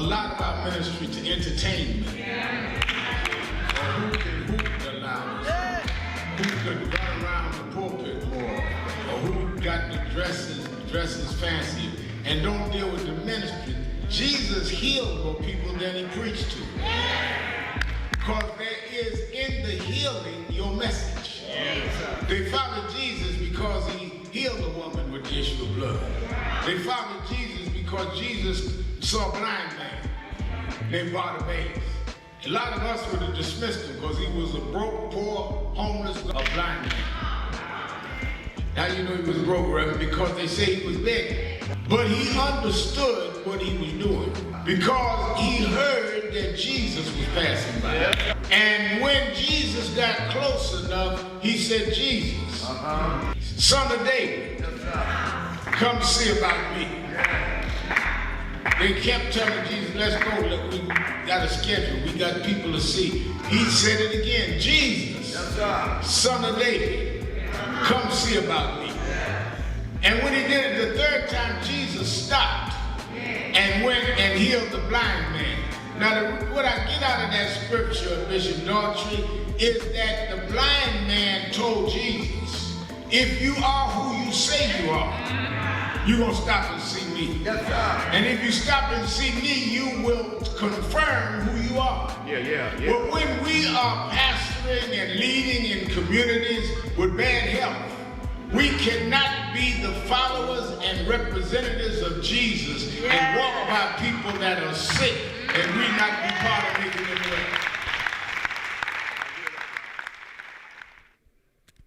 lot of our ministry to entertainment. Or who can hoop the loudest? Who could run around the pulpit more? Or who got the dresses fancy and don't deal with the ministry? Jesus healed more people than he preached to. Because there is in the healing your message. They followed Jesus because he healed a woman with the issue of blood. They followed Jesus because Jesus saw a blind man named Bartimaeus. A lot of us would have dismissed him because he was a broke, poor, homeless, a blind man. How you know he was broke, Reverend? Because they say he was begging. But he understood what he was doing because he heard that Jesus was passing by. And when Jesus got close enough, he said, Jesus, son of David, come see about me. They kept telling Jesus, let's go, look, we got a schedule, we got people to see. He said it again, Jesus, son of David, come see about me. And when he did it the third time, Jesus stopped and went and healed the blind man. Now, what I get out of that scripture, Bishop Daughtry, is that the blind man told Jesus, if you are who you say you are, you're going to stop and see me. And if you stop and see me, you will confirm who you are. But when we are pastoring and leading in communities with bad health, we cannot be the followers and representatives of Jesus and walk by people that are sick and we not be part of making them well.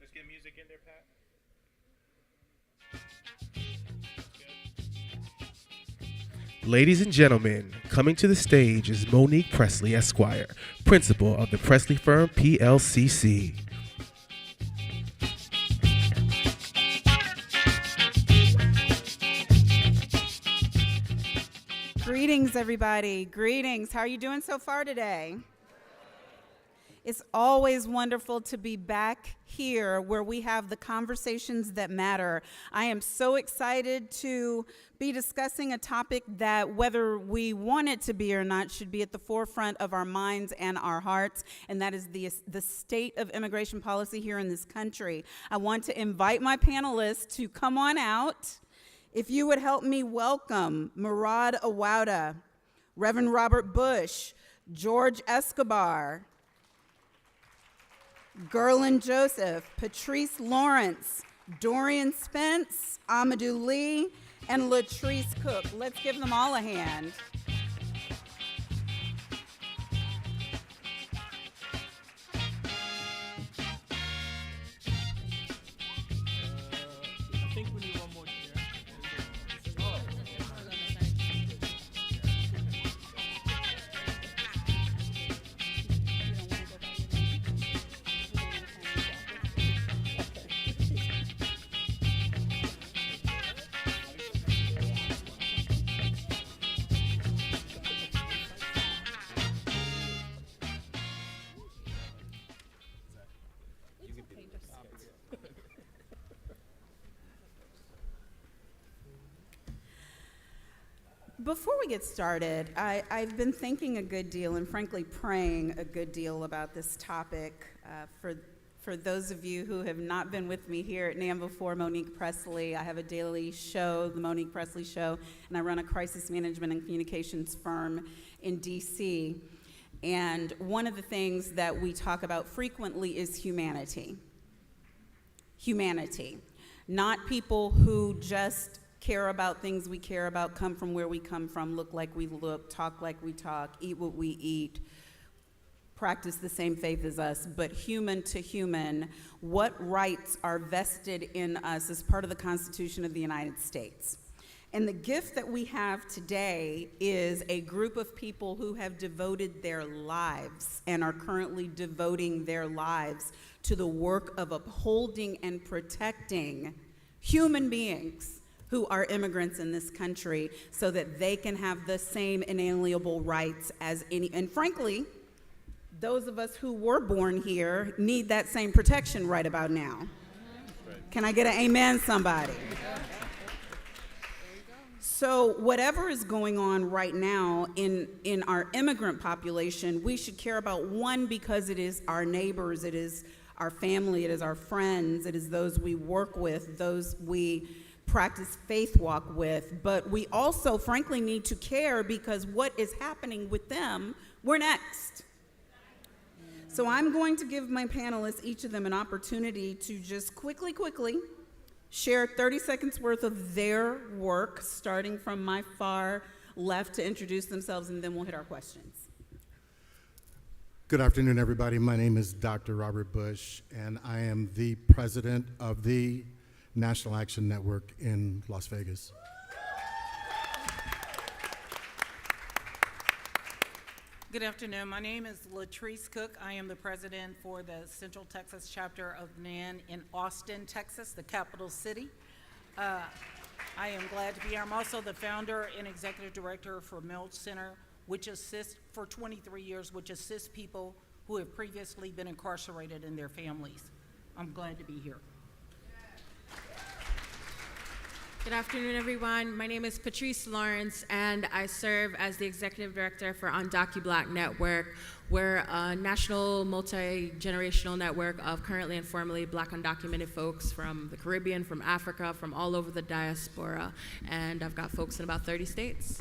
Let's get music in there, Pat. Ladies and gentlemen, coming to the stage is Monique Pressley, Esquire, principal of the Pressley firm PLLC. Greetings, everybody. Greetings. How are you doing so far today? It's always wonderful to be back here where we have the conversations that matter. I am so excited to be discussing a topic that, whether we want it to be or not, should be at the forefront of our minds and our hearts, and that is the state of immigration policy here in this country. I want to invite my panelists to come on out. If you would help me welcome Murad Awada, Reverend Robert Bush, George Escobar, Guerline Jozef, Patrice Lawrence, Dorian Spence, Amadou Lee, and Latrice Cook. Let's give them all a hand. I think we need one more chair. Before we get started, I've been thinking a good deal and frankly praying a good deal about this topic. For those of you who have not been with me here at NAN before, Monique Pressley, I have a daily show, the Monique Pressley Show, and I run a crisis management and communications firm in DC. And one of the things that we talk about frequently is humanity. Humanity. Not people who just care about things we care about, come from where we come from, look like we look, talk like we talk, eat what we eat, practice the same faith as us, but human to human, what rights are vested in us as part of the Constitution of the United States. And the gift that we have today is a group of people who have devoted their lives and are currently devoting their lives to the work of upholding and protecting human beings who are immigrants in this country so that they can have the same inalienable rights as any, and frankly, those of us who were born here need that same protection right about now. Can I get an amen, somebody? So whatever is going on right now in our immigrant population, we should care about, one, because it is our neighbors, it is our family, it is our friends, it is those we work with, those we practice faith walk with, but we also frankly need to care because what is happening with them, we're next. So I'm going to give my panelists, each of them, an opportunity to just quickly share 30 seconds worth of their work, starting from my far left, to introduce themselves, and then we'll hit our questions. Good afternoon, everybody. My name is Dr. Robert Bush, and I am the president of the National Action Network in Las Vegas. Good afternoon. My name is Latrice Cook. I am the president for the Central Texas chapter of NAN in Austin, Texas, the capital city. I am glad to be here. I'm also the founder and executive director for Milch Center, which assists for 23 years, which assists people who have previously been incarcerated and their families. I'm glad to be here. Good afternoon, everyone. My name is Patrice Lawrence, and I serve as the executive director for UndocuBlack Network. We're a national multi-generational network of currently and formerly Black undocumented folks from the Caribbean, from Africa, from all over the diaspora, and I've got folks in about 30 states.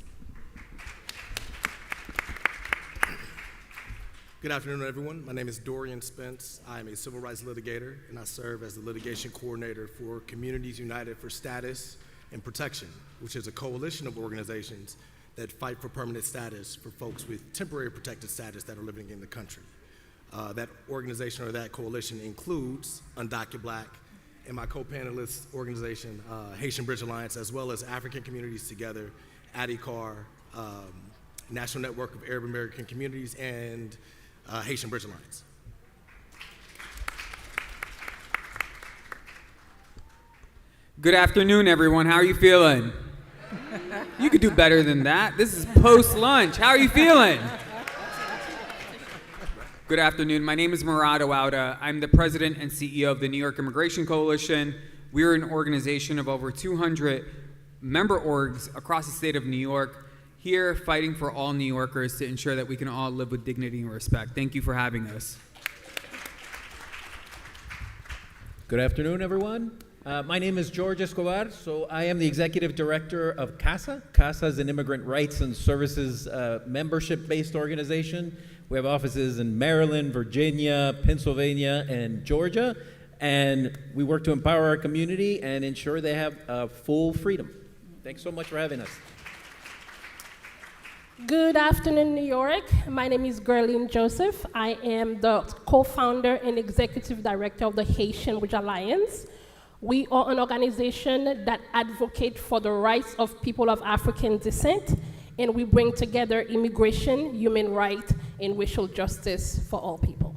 Good afternoon, everyone. My name is Dorian Spence. I am a civil rights litigator, and I serve as the litigation coordinator for Communities United for Status and Protection, which is a coalition of organizations that fight for permanent status for folks with temporary protected status that are living in the country. That organization or that coalition includes UndocuBlack and my co-panelist organization, Haitian Bridge Alliance, as well as African Communities Together, ADICAR, National Network of Arab American Communities, and Haitian Bridge Alliance. Good afternoon, everyone. How are you feeling? You could do better than that. This is post-lunch. How are you feeling? Good afternoon. My name is Murado Auda. I'm the president and CEO of the New York Immigration Coalition. We're an organization of over 200 member orgs across the state of New York, here fighting for all New Yorkers to ensure that we can all live with dignity and respect. Thank you for having us. Good afternoon, everyone. My name is George Escobar, so I am the executive director of CASA. CASA is an immigrant rights and services membership-based organization. We have offices in Maryland, Virginia, Pennsylvania, and Georgia, and we work to empower our community and ensure they have full freedom. Thanks so much for having us. Good afternoon, New York. My name is Guerline Jozef. I am the co-founder and executive director of the Haitian Bridge Alliance. We are an organization that advocates for the rights of people of African descent, and we bring together immigration, human rights, and racial justice for all people.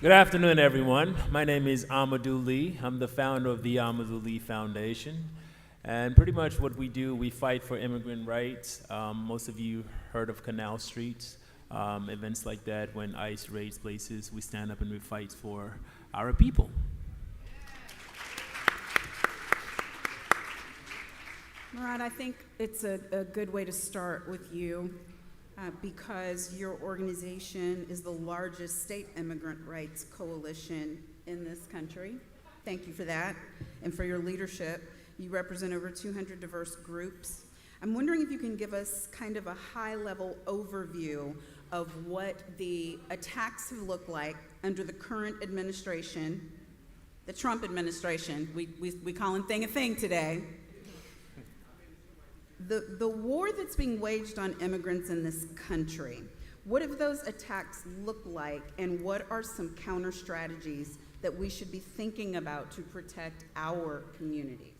Good afternoon, everyone. My name is Amadou Lee. I'm the founder of the Amadou Lee Foundation. And pretty much what we do, we fight for immigrant rights. Most of you heard of Canal Street. Events like that, when ICE raids places, we stand up and we fight for our people. Murad, I think it's a good way to start with you because your organization is the largest state immigrant rights coalition in this country. Thank you for that and for your leadership. You represent over 200 diverse groups. I'm wondering if you can give us kind of a high-level overview of what the attacks have looked like under the current administration, the Trump administration. We call him thing a thing today. The war that's being waged on immigrants in this country, what have those attacks looked like, and what are some counter strategies that we should be thinking about to protect our communities?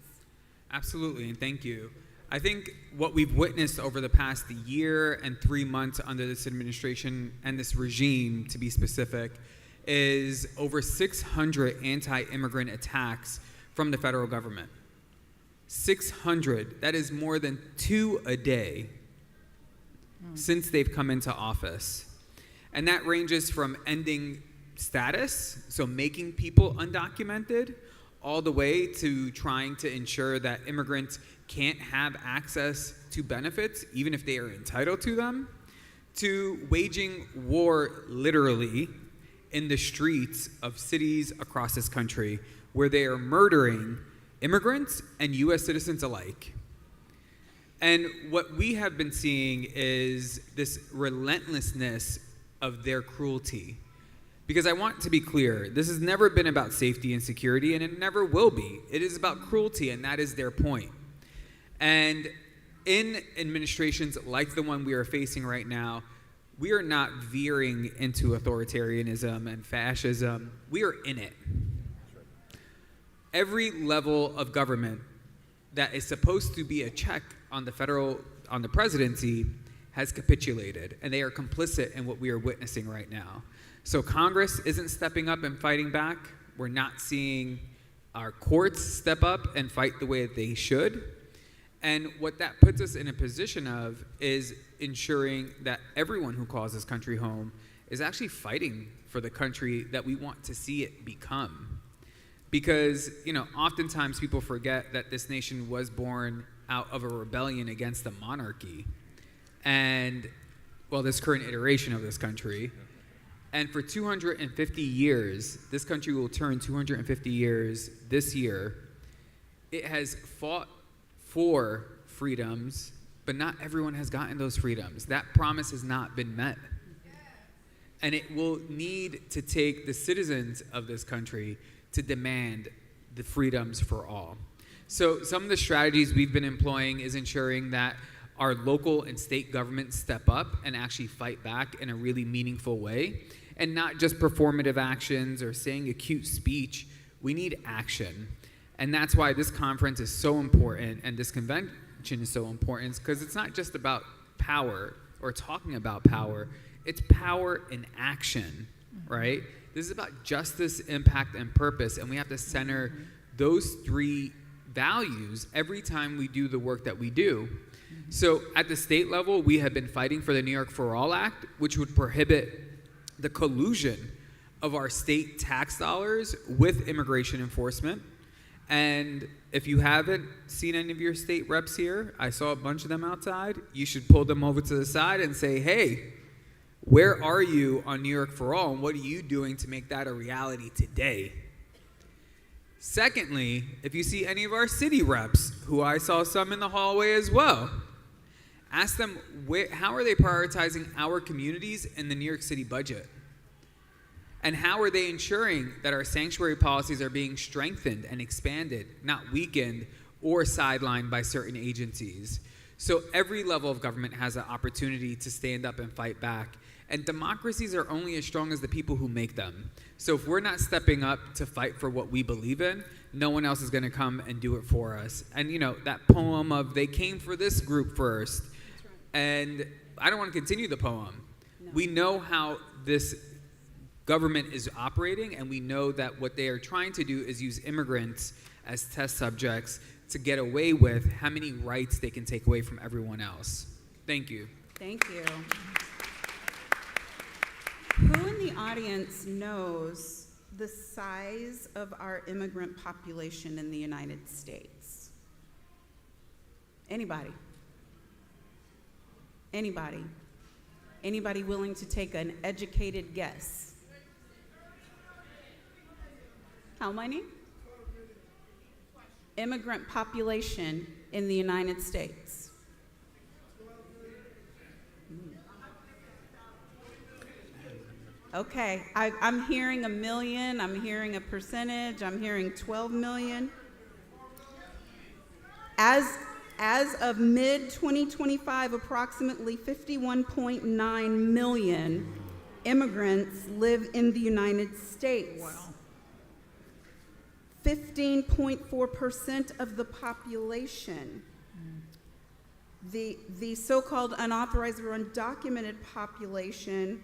Absolutely, and thank you. I think what we've witnessed over the past year and 3 months under this administration and this regime, to be specific, is over 600 anti-immigrant attacks from the federal government. 600, that is more than 2 a day since they've come into office. And that ranges from ending status, so making people undocumented, all the way to trying to ensure that immigrants can't have access to benefits, even if they are entitled to them, to waging war literally in the streets of cities across this country where they are murdering immigrants and U.S. citizens alike. And what we have been seeing is this relentlessness of their cruelty. Because I want to be clear, this has never been about safety and security, and it never will be. It is about cruelty, and that is their point. And in administrations like the one we are facing right now, we are not veering into authoritarianism and fascism. We are in it. Every level of government that is supposed to be a check on the presidency has capitulated, and they are complicit in what we are witnessing right now. So Congress isn't stepping up and fighting back. We're not seeing our courts step up and fight the way that they should. And what that puts us in a position of is ensuring that everyone who calls this country home is actually fighting for the country that we want to see it become. Because, oftentimes people forget that this nation was born out of a rebellion against the monarchy. And, this current iteration of this country. And for 250 years, this country will turn 250 years this year. It has fought for freedoms, but not everyone has gotten those freedoms. That promise has not been met. And it will need to take the citizens of this country to demand the freedoms for all. So some of the strategies we've been employing is ensuring that our local and state governments step up and actually fight back in a really meaningful way, and not just performative actions or saying a cute speech. We need action. And that's why this conference is so important and this convention is so important, because it's not just about power or talking about power, it's power in action, right? This is about justice, impact, and purpose, and we have to center those three values every time we do the work that we do. So at the state level, we have been fighting for the New York For All Act, which would prohibit the collusion of our state tax dollars with immigration enforcement. And if you haven't seen any of your state reps here, I saw a bunch of them outside, you should pull them over to the side and say, hey, where are you on New York For All, and what are you doing to make that a reality today? Secondly, if you see any of our city reps, who I saw some in the hallway as well, ask them how are they prioritizing our communities in the New York City budget? And how are they ensuring that our sanctuary policies are being strengthened and expanded, not weakened or sidelined by certain agencies? So every level of government has an opportunity to stand up and fight back. And democracies are only as strong as the people who make them. So if we're not stepping up to fight for what we believe in, no one else is going to come and do it for us. And that poem of they came for this group first. And I don't want to continue the poem. No. We know how this government is operating, and we know that what they are trying to do is use immigrants as test subjects to get away with how many rights they can take away from everyone else. Thank you. Thank you. Who in the audience knows the size of our immigrant population in the United States? Anybody? Anybody? Anybody willing to take an educated guess? How many? Immigrant population in the United States. Okay, I'm hearing 1 million, I'm hearing a percentage, I'm hearing 12 million. As of mid-2025, approximately 51.9 million immigrants live in the United States. Wow. 15.4% of the population. The so-called unauthorized or undocumented population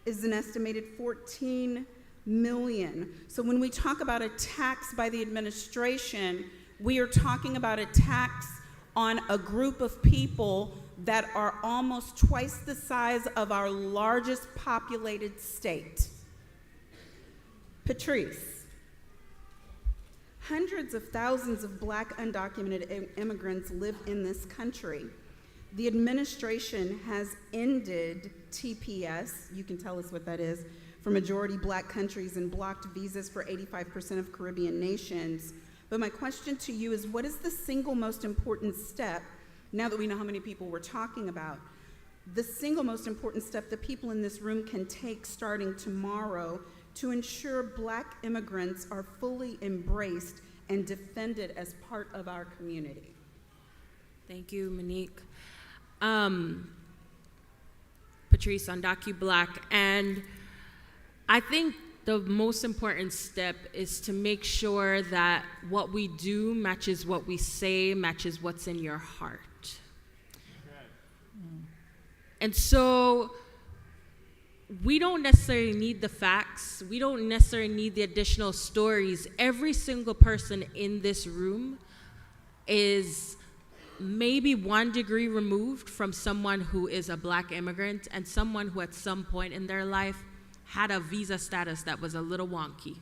is an estimated 14 million. So when we talk about a tax by the administration, we are talking about a tax on a group of people that are almost twice the size of our largest populated state. Patrice, Hundreds of thousands of Black undocumented immigrants live in this country. The administration has ended TPS, you can tell us what that is, for majority Black countries and blocked visas for 85% of Caribbean nations. But my question to you is, what is the single most important step, now that we know how many people we're talking about, the single most important step that people in this room can take starting tomorrow to ensure Black immigrants are fully embraced and defended as part of our community? Thank you, Monique. Patrice, UndocuBlack, and I think the most important step is to make sure that what we do matches what we say, matches what's in your heart. And so we don't necessarily need the facts. We don't necessarily need the additional stories. Every single person in this room is maybe 1 degree removed from someone who is a Black immigrant and someone who at some point in their life had a visa status that was a little wonky.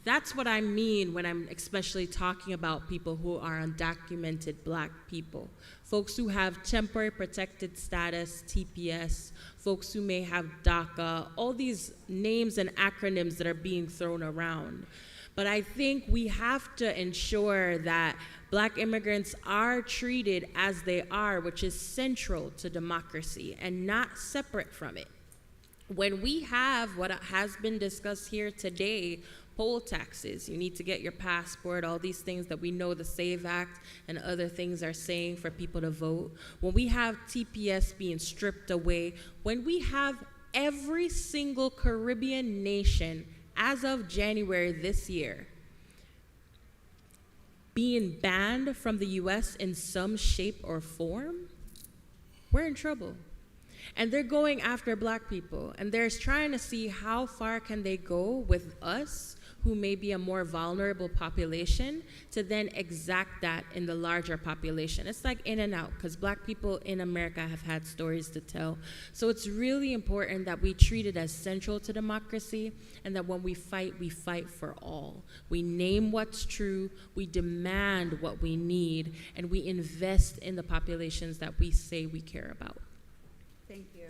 That's what I mean when I'm especially talking about people who are undocumented Black people. Folks who have temporary protected status, TPS, folks who may have DACA, all these names and acronyms that are being thrown around. But I think we have to ensure that Black immigrants are treated as they are, which is central to democracy and not separate from it. When we have what has been discussed here today, poll taxes, you need to get your passport, all these things that we know the SAVE Act and other things are saying for people to vote. When we have TPS being stripped away, when we have every single Caribbean nation as of January this year being banned from the US in some shape or form, we're in trouble. And they're going after Black people, and they're trying to see how far can they go with us, who may be a more vulnerable population, to then exact that in the larger population. It's like in and out, because Black people in America have had stories to tell. So it's really important that we treat it as central to democracy, and that when we fight for all. We name what's true, we demand what we need, and we invest in the populations that we say we care about. Thank you.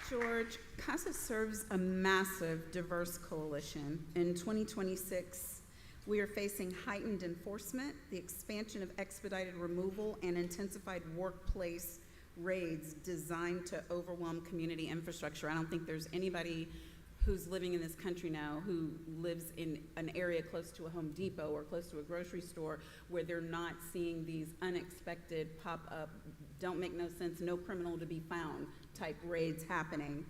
George, CASA serves a massive, diverse coalition. In 2026, we are facing heightened enforcement, the expansion of expedited removal, and intensified workplace raids designed to overwhelm community infrastructure. I don't think there's anybody who's living in this country now who lives in an area close to a Home Depot or close to a grocery store where they're not seeing these unexpected pop-up, don't make no sense, no criminal to be found type raids happening.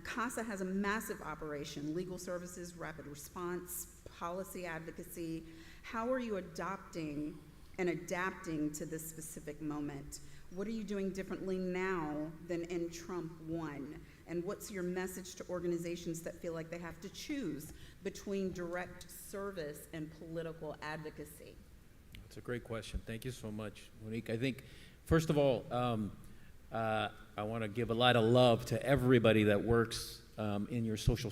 CASA has a massive operation, legal services, rapid response, policy advocacy. How are you adopting and adapting to this specific moment? What are you doing differently now than in Trump 1? And what's your message to organizations that feel like they have to choose between direct service and political advocacy? That's a great question. Thank you so much, Monique. I think, first of all, I want to give a lot of love to everybody that works in your social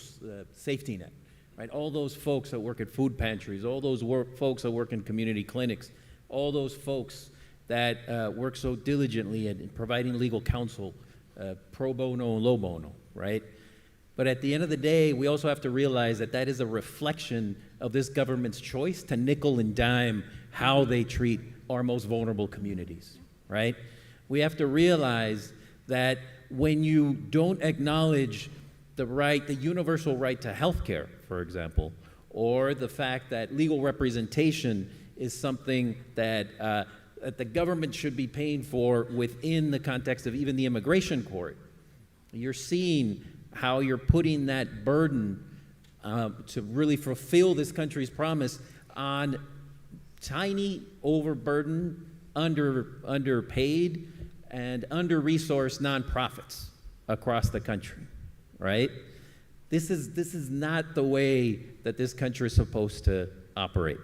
safety net, right? All those folks that work at food pantries, all those folks that work in community clinics, all those folks that work so diligently in providing legal counsel, pro bono and low bono, right? But at the end of the day, we also have to realize that that is a reflection of this government's choice to nickel and dime how they treat our most vulnerable communities, right? We have to realize that when you don't acknowledge the right, the universal right to health care, for example, or the fact that legal representation is something that the government should be paying for within the context of even the immigration court, you're seeing how you're putting that burden to really fulfill this country's promise on tiny, overburdened, underpaid, and under-resourced nonprofits across the country, right? This is not the way that this country is supposed to operate.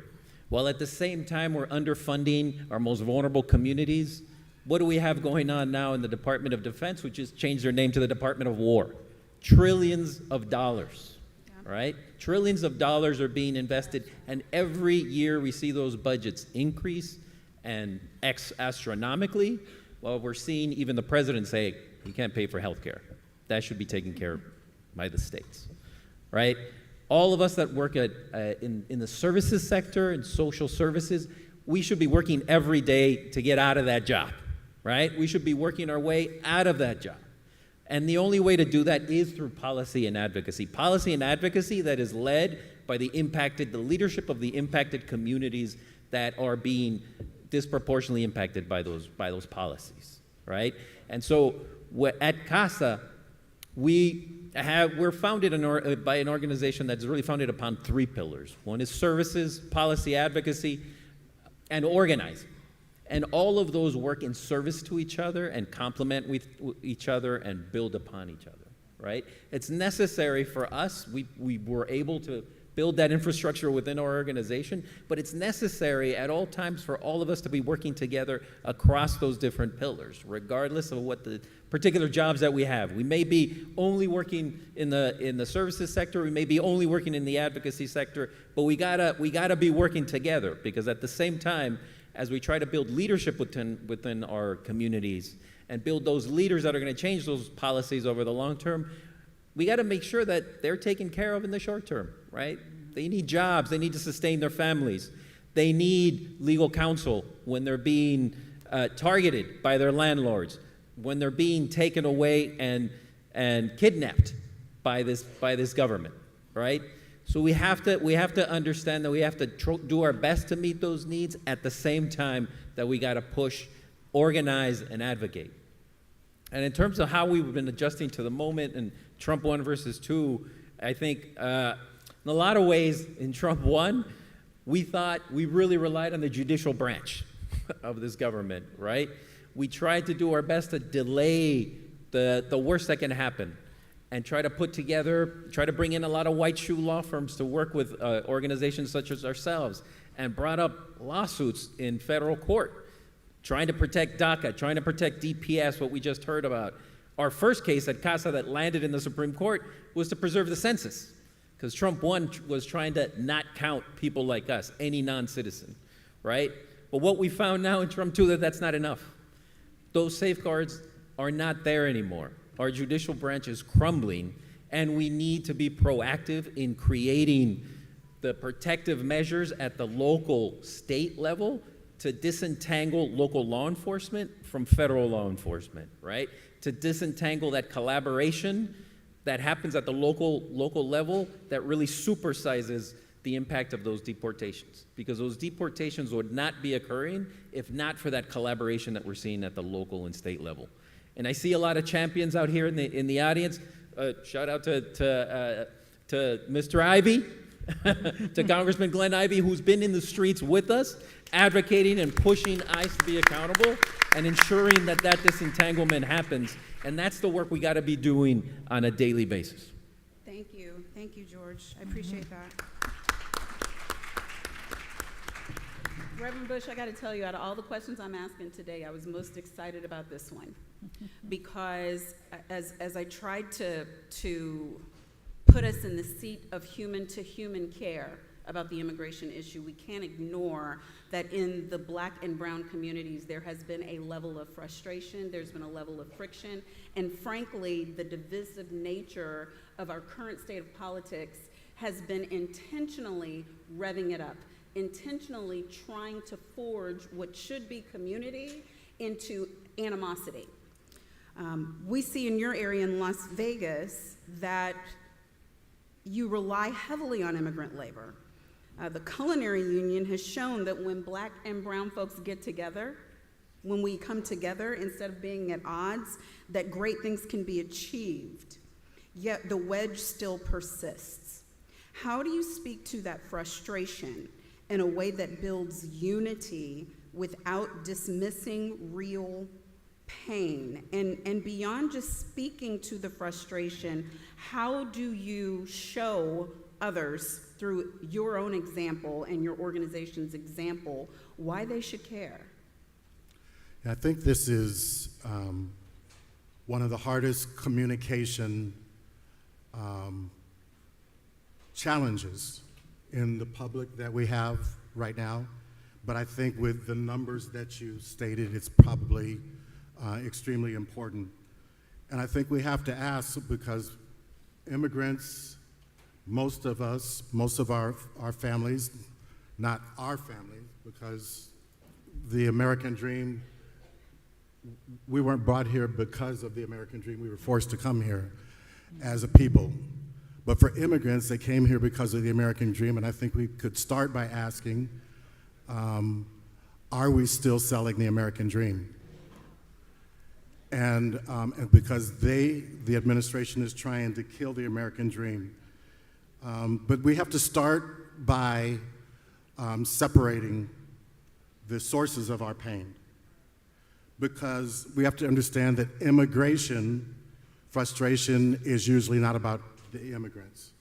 While at the same time we're underfunding our most vulnerable communities, what do we have going on now in the Department of Defense, which has changed their name to the Department of War? Trillions of dollars, right? Trillions of dollars are being invested, and every year we see those budgets increase and astronomically, while we're seeing even the president say, you can't pay for health care. That should be taken care of by the states, right? All of us that work in the services sector and social services, we should be working every day to get out of that job, right? We should be working our way out of that job. And the only way to do that is through policy and advocacy. Policy and advocacy that is led by the leadership of the impacted communities that are being disproportionately impacted by those policies, right? And so at CASA, we're founded by an organization that's really founded upon 3 pillars. One is services, policy advocacy, and organizing. And all of those work in service to each other and complement with each other and build upon each other, right? It's necessary for us. We were able to build that infrastructure within our organization, but it's necessary at all times for all of us to be working together across those different pillars, regardless of what the particular jobs that we have. We may be only working in the services sector, we may be only working in the advocacy sector, but we gotta be working together, because at the same time, as we try to build leadership within our communities and build those leaders that are going to change those policies over the long term, we got to make sure that they're taken care of in the short term, right? They need jobs. They need to sustain their families. They need legal counsel when they're being targeted by their landlords, when they're being taken away and kidnapped by this government, right? So we have to understand that we have to do our best to meet those needs at the same time that we got to push, organize, and advocate. And in terms of how we've been adjusting to the moment and Trump 1 versus 2, I think in a lot of ways in Trump 1, we thought we really relied on the judicial branch of this government, right? We tried to do our best to delay the worst that can happen, and try to bring in a lot of white shoe law firms to work with organizations such as ourselves, and brought up lawsuits in federal court, trying to protect DACA, trying to protect DPS, what we just heard about. Our first case at CASA that landed in the Supreme Court was to preserve the census, because Trump 1 was trying to not count people like us, any non-citizen, right? But what we found now in Trump 2, that's not enough. Those safeguards are not there anymore. Our judicial branch is crumbling, and we need to be proactive in creating the protective measures at the local, state level to disentangle local law enforcement from federal law enforcement, right? To disentangle that collaboration that happens at the local level that really supersizes the impact of those deportations, because those deportations would not be occurring if not for that collaboration that we're seeing at the local and state level. And I see a lot of champions out here in the audience. Shout out to Mr. Ivey, to Congressman Glenn Ivey, who's been in the streets with us, advocating and pushing ICE to be accountable and ensuring that disentanglement happens. And that's the work we got to be doing on a daily basis. Thank you, George. I appreciate that. Reverend Bush, I got to tell you, out of all the questions I'm asking today, I was most excited about this one, because as I tried to put us in the seat of human-to-human care about the immigration issue, we can't ignore that in the Black and brown communities, there has been a level of frustration, there's been a level of friction, and frankly, the divisive nature of our current state of politics has been intentionally revving it up, intentionally trying to forge what should be community into animosity. We see in your area in Las Vegas that you rely heavily on immigrant labor. The culinary union has shown that when Black and brown folks get together, when we come together instead of being at odds, that great things can be achieved. Yet the wedge still persists. How do you speak to that frustration in a way that builds unity without dismissing real pain? And beyond just speaking to the frustration, how do you show others through your own example and your organization's example why they should care? I think this is one of the hardest communication challenges in the public that we have right now, but I think with the numbers that you stated, it's probably extremely important. And I think we have to ask, because immigrants, most of us, most of our families, not our families, because the American dream, we weren't brought here because of the American dream. We were forced to come here as a people. But for immigrants, they came here because of the American dream, and I think we could start by asking, are we still selling the American dream? And because the administration is trying to kill the American dream. But we have to start by separating the sources of our pain, because we have to understand that immigration frustration is usually not about the immigrants.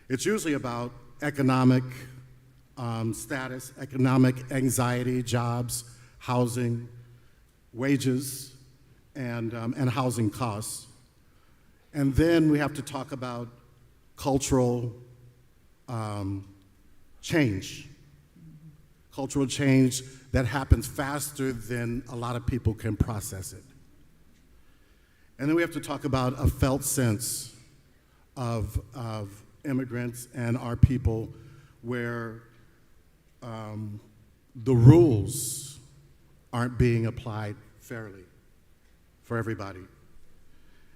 It's usually about economic status, economic anxiety, jobs, housing, wages, and housing costs. And then we have to talk about cultural change. Cultural change that happens faster than a lot of people can process it. And then we have to talk about a felt sense of immigrants and our people, where the rules aren't being applied fairly for everybody.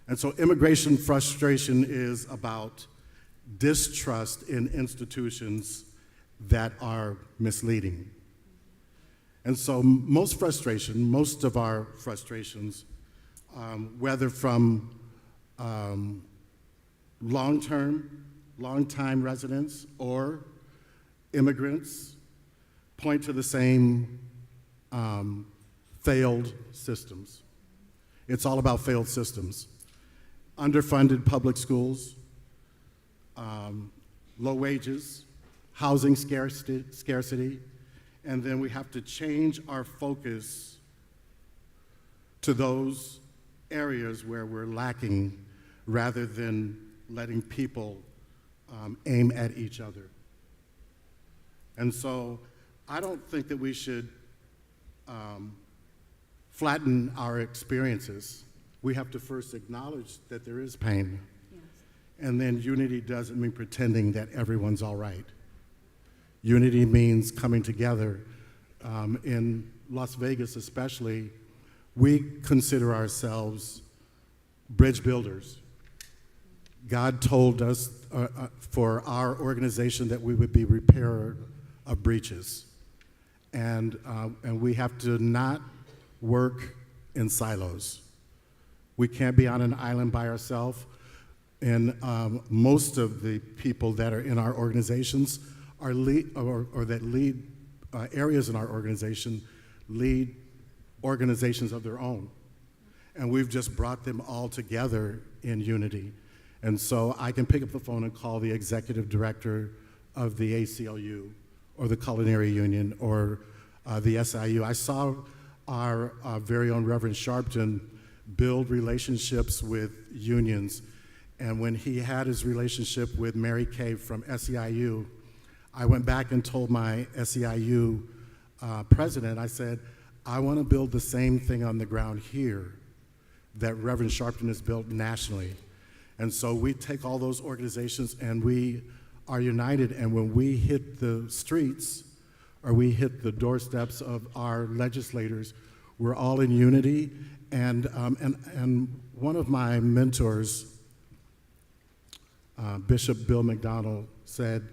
And so immigration frustration is about distrust in institutions that are misleading. And so most of our frustrations, whether from long-time residents or immigrants, point to the same failed systems. It's all about failed systems. Underfunded public schools, low wages, housing scarcity, and then we have to change our focus to those areas where we're lacking, rather than letting people aim at each other. And so I don't think that we should flatten our experiences. We have to first acknowledge that there is pain. Yes. And then unity doesn't mean pretending that everyone's all right. Unity means coming together. In Las Vegas especially, we consider ourselves bridge builders. God told us for our organization that we would be repairer of breaches. And we have to not work in silos. We can't be on an island by ourselves. And most of the people that are in our organizations are that lead areas in our organization, lead organizations of their own. And we've just brought them all together in unity. And so I can pick up the phone and call the executive director of the ACLU or the Culinary Union or the SIU. I saw our very own Reverend Sharpton build relationships with unions. And when he had his relationship with Mary Kay from SEIU, I went back and told my SEIU president, I said, I want to build the same thing on the ground here that Reverend Sharpton has built nationally. And so we take all those organizations and we are united, and when we hit the streets or we hit the doorsteps of our legislators, we're all in unity. And one of my mentors, Bishop Bill McDonald, said,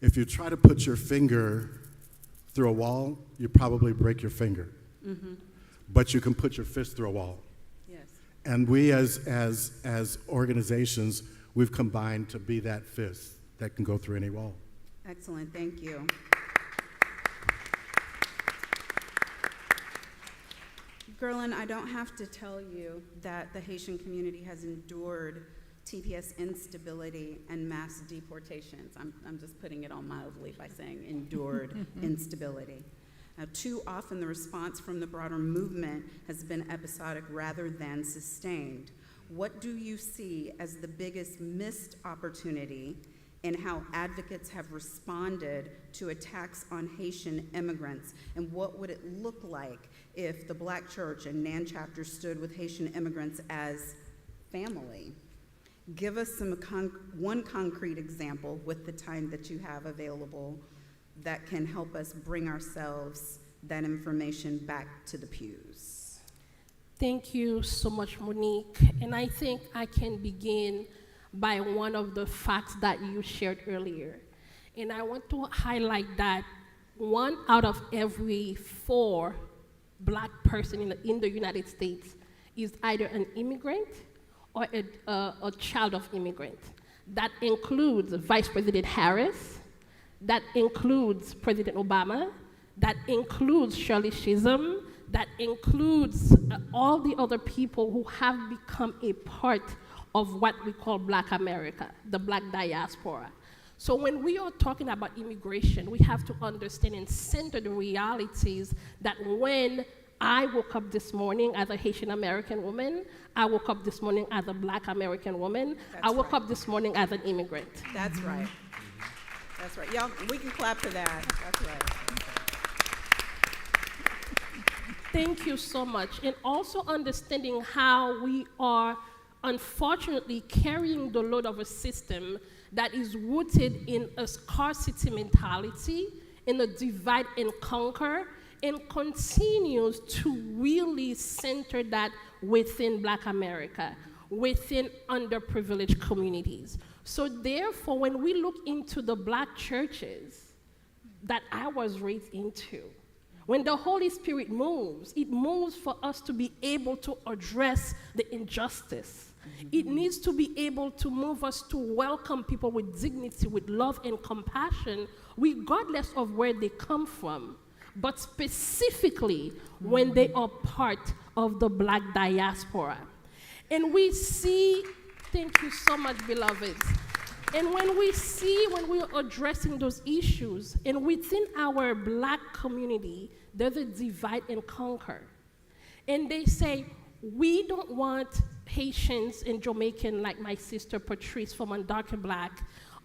if you try to put your finger through a wall, you probably break your finger. Mm-hmm. But you can put your fist through a wall. Yes. And we as organizations, we've combined to be that fist that can go through any wall. Excellent, thank you. Guerline, I don't have to tell you that the Haitian community has endured TPS instability and mass deportations. I'm just putting it on mildly by saying endured instability. Now, too often the response from the broader movement has been episodic rather than sustained. What do you see as the biggest missed opportunity and how advocates have responded to attacks on Haitian immigrants, and what would it look like if the Black Church and NAN chapter stood with Haitian immigrants as family. Give us one concrete example with the time that you have available that can help us bring ourselves that information back to the pews. Thank you so much, Monique. And I think I can begin by one of the facts that you shared earlier. And I want to highlight that 1 out of every 4 Black person in the United States is either an immigrant or a child of immigrant. That includes Vice President Harris, that includes President Obama, that includes Shirley Chisholm, that includes all the other people who have become a part of what we call Black America, the Black diaspora. So when we are talking about immigration, we have to understand and center the realities that when I woke up this morning as a Haitian American woman, I woke up this morning as a Black American woman, I woke up this morning as an immigrant. That's right. That's right. Y'all, we can clap for that. That's right. Thank you so much. And also understanding how we are unfortunately carrying the load of a system that is rooted in a scarcity mentality, in a divide and conquer, and continues to really center that within Black America, within underprivileged communities. So therefore, when we look into the Black churches that I was raised into, when the Holy Spirit moves, it moves for us to be able to address the injustice. It needs to be able to move us to welcome people with dignity, with love and compassion, regardless of where they come from, but specifically when they are part of the Black diaspora. And we see, thank you so much, beloveds. And when we're addressing those issues, and within our Black community, there's a divide and conquer. And they say, we don't want Haitians and Jamaican like my sister Patrice from UndocuBlack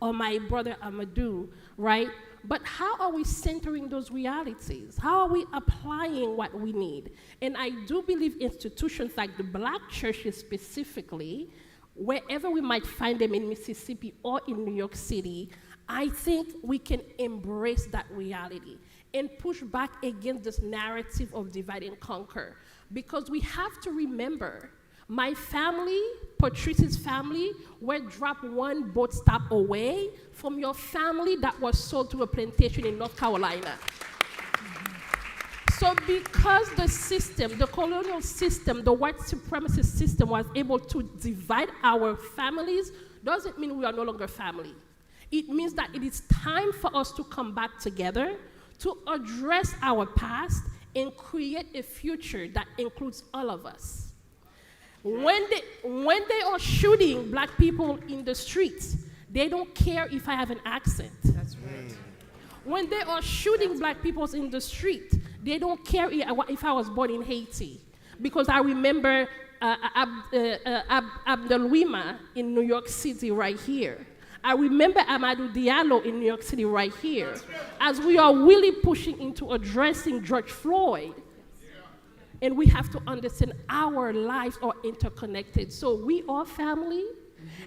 or my brother Amadou, right? But how are we centering those realities? How are we applying what we need? And I do believe institutions like the Black churches specifically, wherever we might find them in Mississippi or in New York City, I think we can embrace that reality and push back against this narrative of divide and conquer. Because we have to remember, my family, Patrice's family, were dropped one boat stop away from your family that was sold to a plantation in North Carolina. So because the system, the colonial system, the white supremacist system was able to divide our families, doesn't mean we are no longer family. It means that it is time for us to come back together, to address our past, and create a future that includes all of us. When they are shooting Black people in the streets, they don't care if I have an accent. That's right. When they are shooting Black people in the street, they don't care if I was born in Haiti. Because I remember Abdelwima in New York City right here. I remember Amadou Diallo in New York City right here. As we are really pushing into addressing George Floyd, and we have to understand our lives are interconnected. So we are family,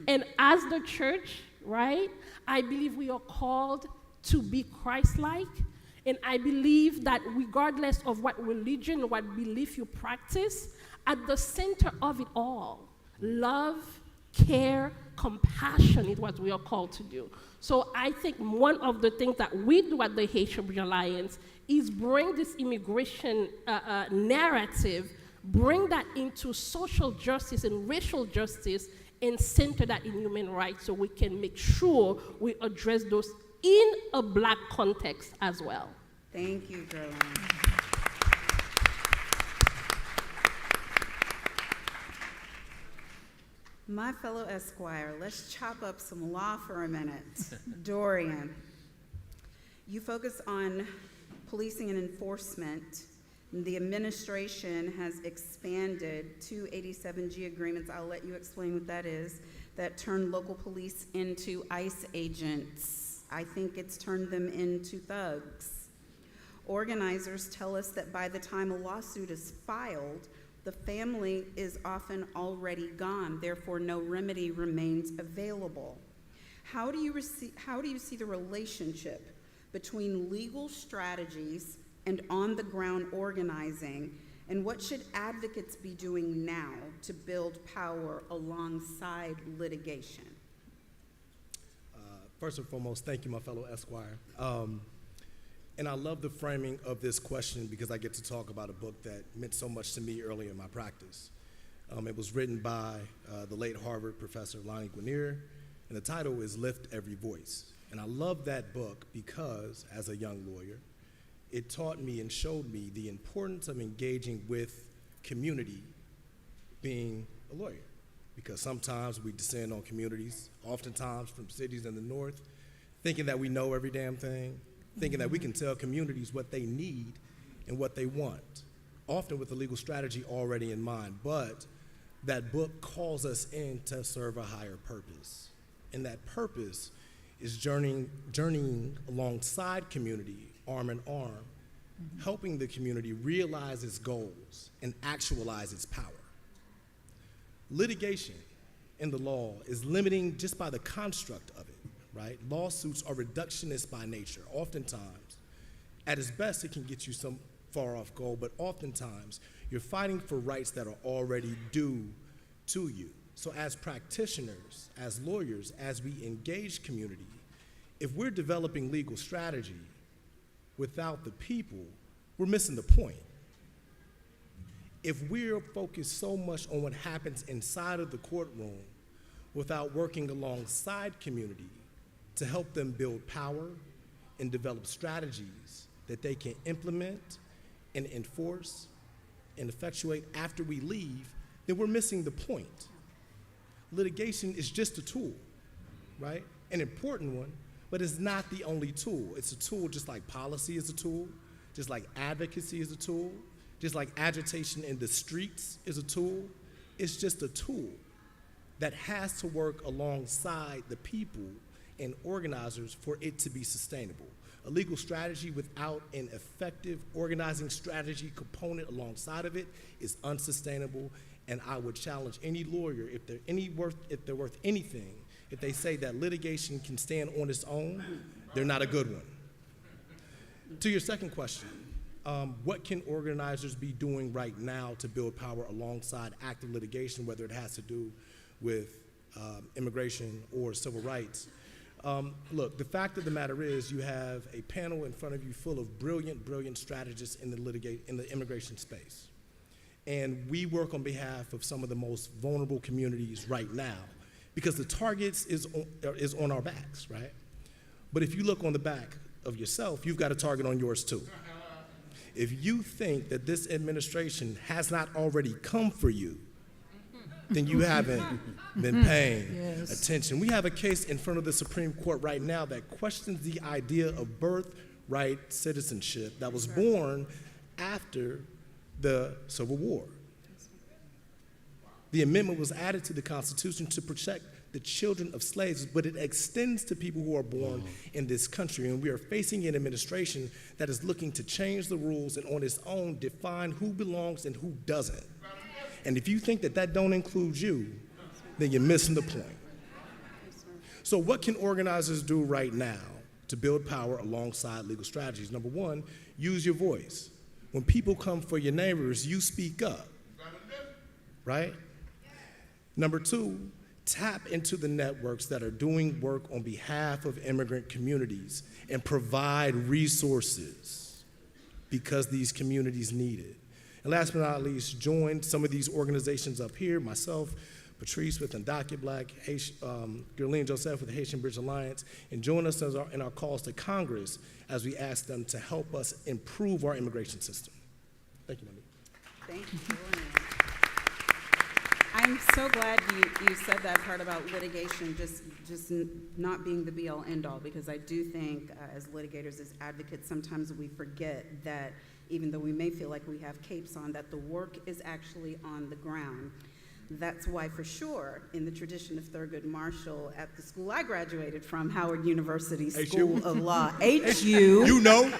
and as the church, right, I believe we are called to be Christ-like, and I believe that regardless of what religion, what belief you practice, at the center of it all, love, care, compassion is what we are called to do. So I think one of the things that we do at the Haitian Bridge Alliance is bring this immigration narrative, bring that into social justice and racial justice, and center that in human rights so we can make sure we address those in a Black context as well. Thank you, Guerline. My fellow Esquire, let's chop up some law for a minute. Dorian, you focus on policing and enforcement, The administration has expanded 2 87G agreements, I'll let you explain what that is, that turn local police into ICE agents. I think it's turned them into thugs. Organizers tell us that by the time a lawsuit is filed, the family is often already gone, therefore no remedy remains available. How do you see the relationship between legal strategies and on-the-ground organizing, and what should advocates be doing now to build power alongside litigation? First and foremost, thank you, my fellow Esquire. And I love the framing of this question because I get to talk about a book that meant so much to me early in my practice. It was written by the late Harvard professor Lonnie Guinier, and the title is Lift Every Voice. And I love that book because, as a young lawyer, it taught me and showed me the importance of engaging with community being a lawyer. Because sometimes we descend on communities, oftentimes from cities in the north, thinking that we know every damn thing, thinking that we can tell communities what they need and what they want, often with the legal strategy already in mind. But that book calls us in to serve a higher purpose. And that purpose is journeying alongside community, arm in arm, helping the community realize its goals and actualize its power. Litigation in the law is limiting just by the construct of it, right? Lawsuits are reductionist by nature. Oftentimes, at its best, it can get you some far off goal, but oftentimes, you're fighting for rights that are already due to you. So as practitioners, as lawyers, as we engage community, if we're developing legal strategy without the people, we're missing the point. If we're focused so much on what happens inside of the courtroom without working alongside community to help them build power and develop strategies that they can implement and enforce and effectuate after we leave, then we're missing the point. Litigation is just a tool, right? An important one, but it's not the only tool. It's a tool just like policy is a tool, just like advocacy is a tool, just like agitation in the streets is a tool. It's just a tool that has to work alongside the people and organizers for it to be sustainable. A legal strategy without an effective organizing strategy component alongside of it is unsustainable, and I would challenge any lawyer, if they're worth anything, if they say that litigation can stand on its own, they're not a good one. To your second question, what can organizers be doing right now to build power alongside active litigation, whether it has to do with immigration or civil rights? Look, the fact of the matter is you have a panel in front of you full of brilliant strategists in the immigration space. And we work on behalf of some of the most vulnerable communities right now because the targets is on our backs, right? But if you look on the back of yourself, you've got a target on yours too. If you think that this administration has not already come for you, then you haven't been paying attention. We have a case in front of the Supreme Court right now that questions the idea of birthright citizenship that was born after the Civil War. The amendment was added to the Constitution to protect the children of slaves, but it extends to people who are born in this country. And we are facing an administration that is looking to change the rules and on its own define who belongs and who doesn't. And if you think that that don't include you, then you're missing the point. So what can organizers do right now to build power alongside legal strategies? Number one, use your voice. When people come for your neighbors, you speak up, right? Number two, tap into the networks that are doing work on behalf of immigrant communities and provide resources because these communities need it. And last but not least, join some of these organizations up here, myself, Patrice with UndocuBlack, Guerline, Jozef with the Haitian Bridge Alliance, and join us in our calls to Congress as we ask them to help us improve our immigration system. Thank you, Monique. Thank you, Dorian. I'm so glad you said that part about litigation just not being the be-all, end-all, because I do think as litigators, as advocates, sometimes we forget that even though we may feel like we have capes on, that the work is actually on the ground. That's why, for sure, in the tradition of Thurgood Marshall, at the school I graduated from, Howard University School of Law, HU. You know.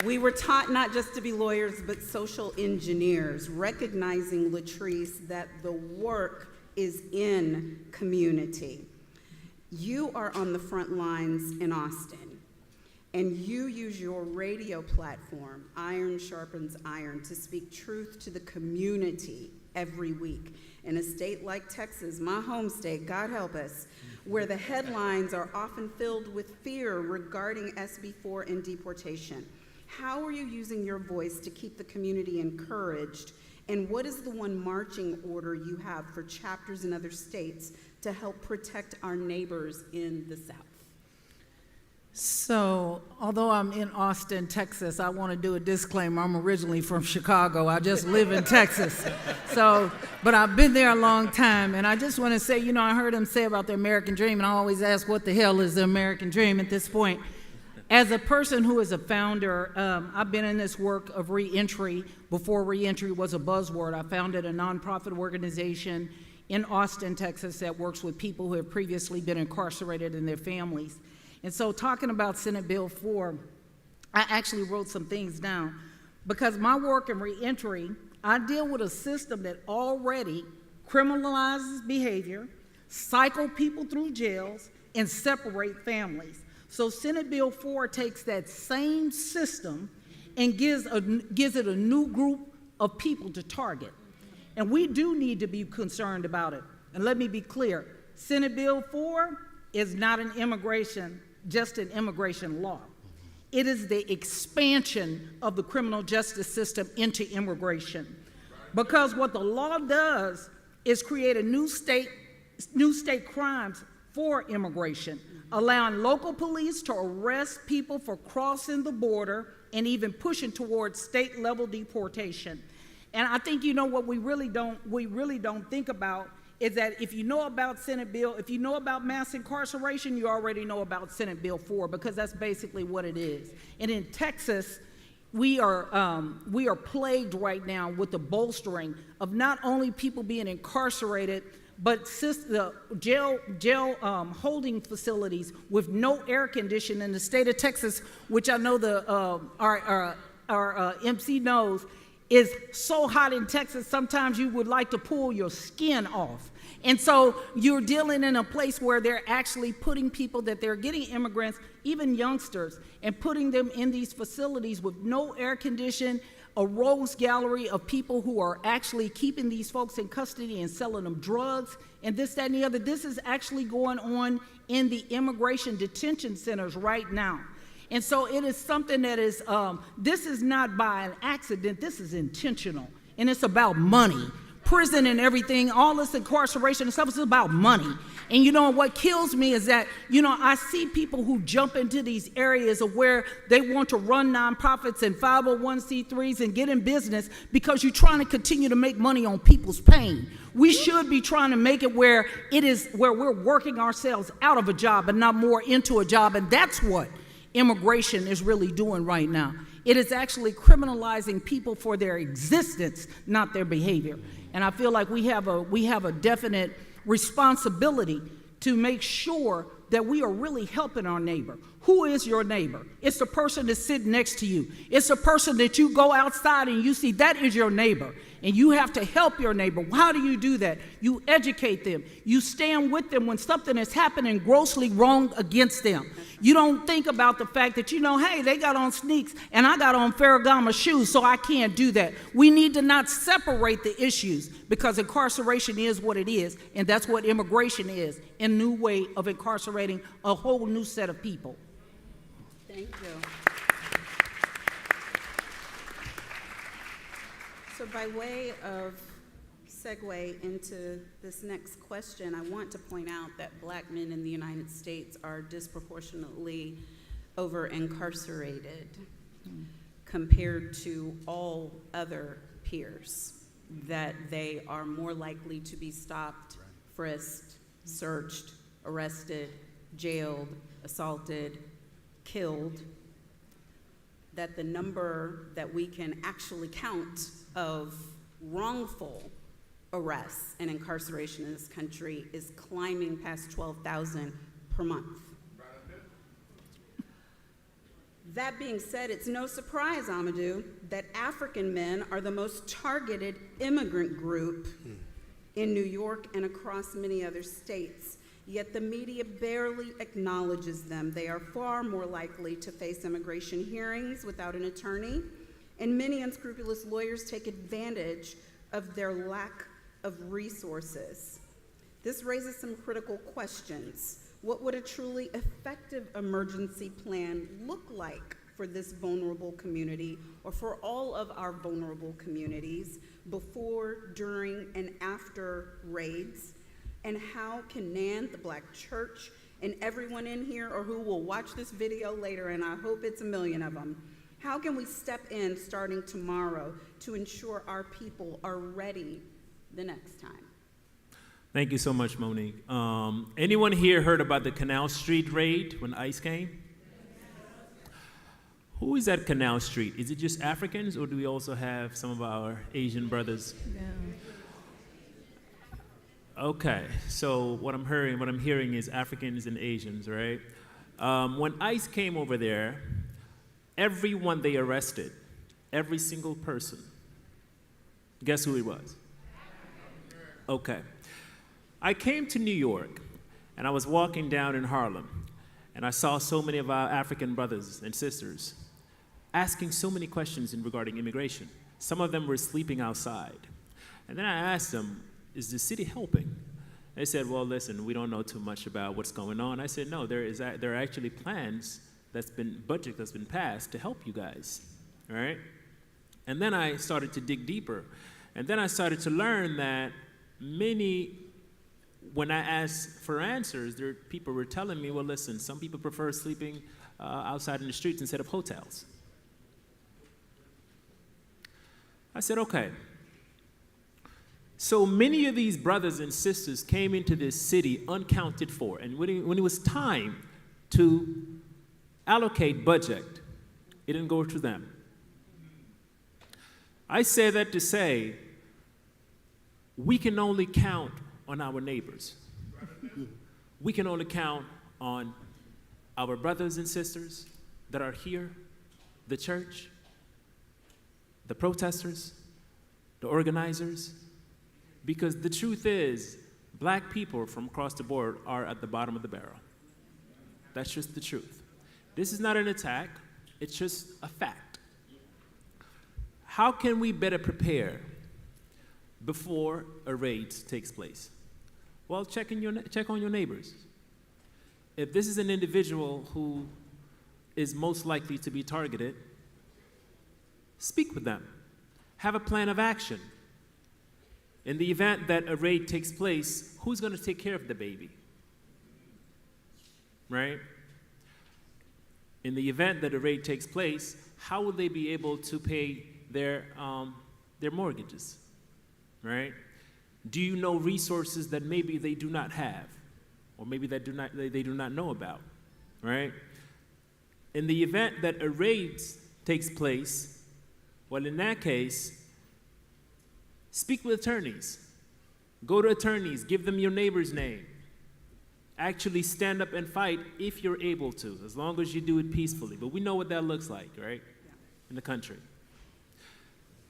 We were taught not just to be lawyers, but social engineers, recognizing, Latrice, that the work is in community. You are on the front lines in Austin, and you use your radio platform, Iron Sharpens Iron, to speak truth to the community every week. In a state like Texas, my home state, God help us, where the headlines are often filled with fear regarding SB 4 and deportation. How are you using your voice to keep the community encouraged? And what is the one marching order you have for chapters in other states to help protect our neighbors in the South? So, although I'm in Austin, Texas, I want to do a disclaimer. I'm originally from Chicago. I just live in Texas. But I've been there a long time, and I just want to say, you know, I heard him say about the American dream, and I always ask, what the hell is the American dream at this point? As a person who is a founder, I've been in this work of reentry before reentry was a buzzword. I founded a nonprofit organization in Austin, Texas, that works with people who have previously been incarcerated and their families. And so talking about Senate Bill 4, I actually wrote some things down because my work in reentry, I deal with a system that already criminalizes behavior, cycle people through jails, and separate families. So Senate Bill 4 takes that same system and gives it a new group of people to target. And we do need to be concerned about it. And let me be clear, Senate Bill 4 is not just an immigration law. It is the expansion of the criminal justice system into immigration. Because what the law does is create a new state crimes for immigration, allowing local police to arrest people for crossing the border and even pushing towards state-level deportation. And I think, you know, what we really don't think about is that if you know about Senate Bill, if you know about mass incarceration, you already know about Senate Bill 4, because that's basically what it is. And in Texas, we are plagued right now with the bolstering of not only people being incarcerated, but the jail holding facilities with no air conditioning in the state of Texas, which I know our MC knows, is so hot in Texas, sometimes you would like to pull your skin off. And so you're dealing in a place where they're actually putting people that they're getting immigrants, even youngsters, and putting them in these facilities with no air condition, a rogues gallery of people who are actually keeping these folks in custody and selling them drugs and this, that, and the other. This is actually going on in the immigration detention centers right now. And so it is something that is, this is not by an accident, this is intentional. And it's about money. Prison and everything, all this incarceration and stuff is about money. And you know, what kills me is that, you know, I see people who jump into these areas of where they want to run nonprofits and 501c3s and get in business because you're trying to continue to make money on people's pain. We should be trying to make it where we're working ourselves out of a job and not more into a job. And that's what immigration is really doing right now. It is actually criminalizing people for their existence, not their behavior. And I feel like we have a definite responsibility to make sure that we are really helping our neighbor. Who is your neighbor? It's the person that's sitting next to you. It's the person that you go outside and you see, that is your neighbor. And you have to help your neighbor. How do you do that? You educate them. You stand with them when something is happening grossly wrong against them. You don't think about the fact that, you know, hey, they got on sneaks and I got on Ferragamo shoes, so I can't do that. We need to not separate the issues, because incarceration is what it is, and that's what immigration is, a new way of incarcerating a whole new set of people. Thank you. So by way of segue into this next question, I want to point out that Black men in the United States are disproportionately over-incarcerated compared to all other peers, that they are more likely to be stopped, frisked, searched, arrested, jailed, assaulted, killed that the number that we can actually count of wrongful arrests and incarceration in this country is climbing past 12,000 per month. That being said, it's no surprise, Amadou, that African men are the most targeted immigrant group in New York and across many other states. Yet the media barely acknowledges them. They are far more likely to face immigration hearings without an attorney, and many unscrupulous lawyers take advantage of their lack of resources. This raises some critical questions. What would a truly effective emergency plan look like for this vulnerable community, or for all of our vulnerable communities, before, during, and after raids? And how can NAN, the Black Church, and everyone in here, or who will watch this video later, and I hope it's a million of them, how can we step in starting tomorrow to ensure our people are ready the next time? Thank you so much, Monique. Anyone here heard about the Canal Street raid when ICE came? Who is at Canal Street? Is it just Africans, or do we also have some of our Asian brothers? Yeah. Okay, so what I'm hearing is Africans and Asians, right? When ICE came over there, everyone they arrested, every single person, guess who it was? Okay. I came to New York, and I was walking down in Harlem, and I saw so many of our African brothers and sisters asking so many questions regarding immigration. Some of them were sleeping outside. And then I asked them, is the city helping? They said, well, listen, we don't know too much about what's going on. I said, no, there are actually plans budget that's been passed to help you guys, all right? And then I started to dig deeper. And then I started to learn that when I asked for answers, people were telling me, well, listen, some people prefer sleeping outside in the streets instead of hotels. I said, okay. So many of these brothers and sisters came into this city uncounted for, and when it was time to allocate budget, it didn't go to them. I say that to say, we can only count on our neighbors. We can only count on our brothers and sisters that are here, the church, the protesters, the organizers, because the truth is, black people from across the board are at the bottom of the barrel. That's just the truth. This is not an attack, it's just a fact. How can we better prepare before a raid takes place? Well, check on your neighbors. If this is an individual who is most likely to be targeted, speak with them. Have a plan of action. In the event that a raid takes place, who's going to take care of the baby? Right? In the event that a raid takes place, how will they be able to pay their mortgages? Right? Do you know resources that maybe they do not have, or maybe that they do not know about? Right? In the event that a raid takes place, well, in that case, speak with attorneys. Go to attorneys, give them your neighbor's name. Actually stand up and fight if you're able to, as long as you do it peacefully. But we know what that looks like, right, in the country.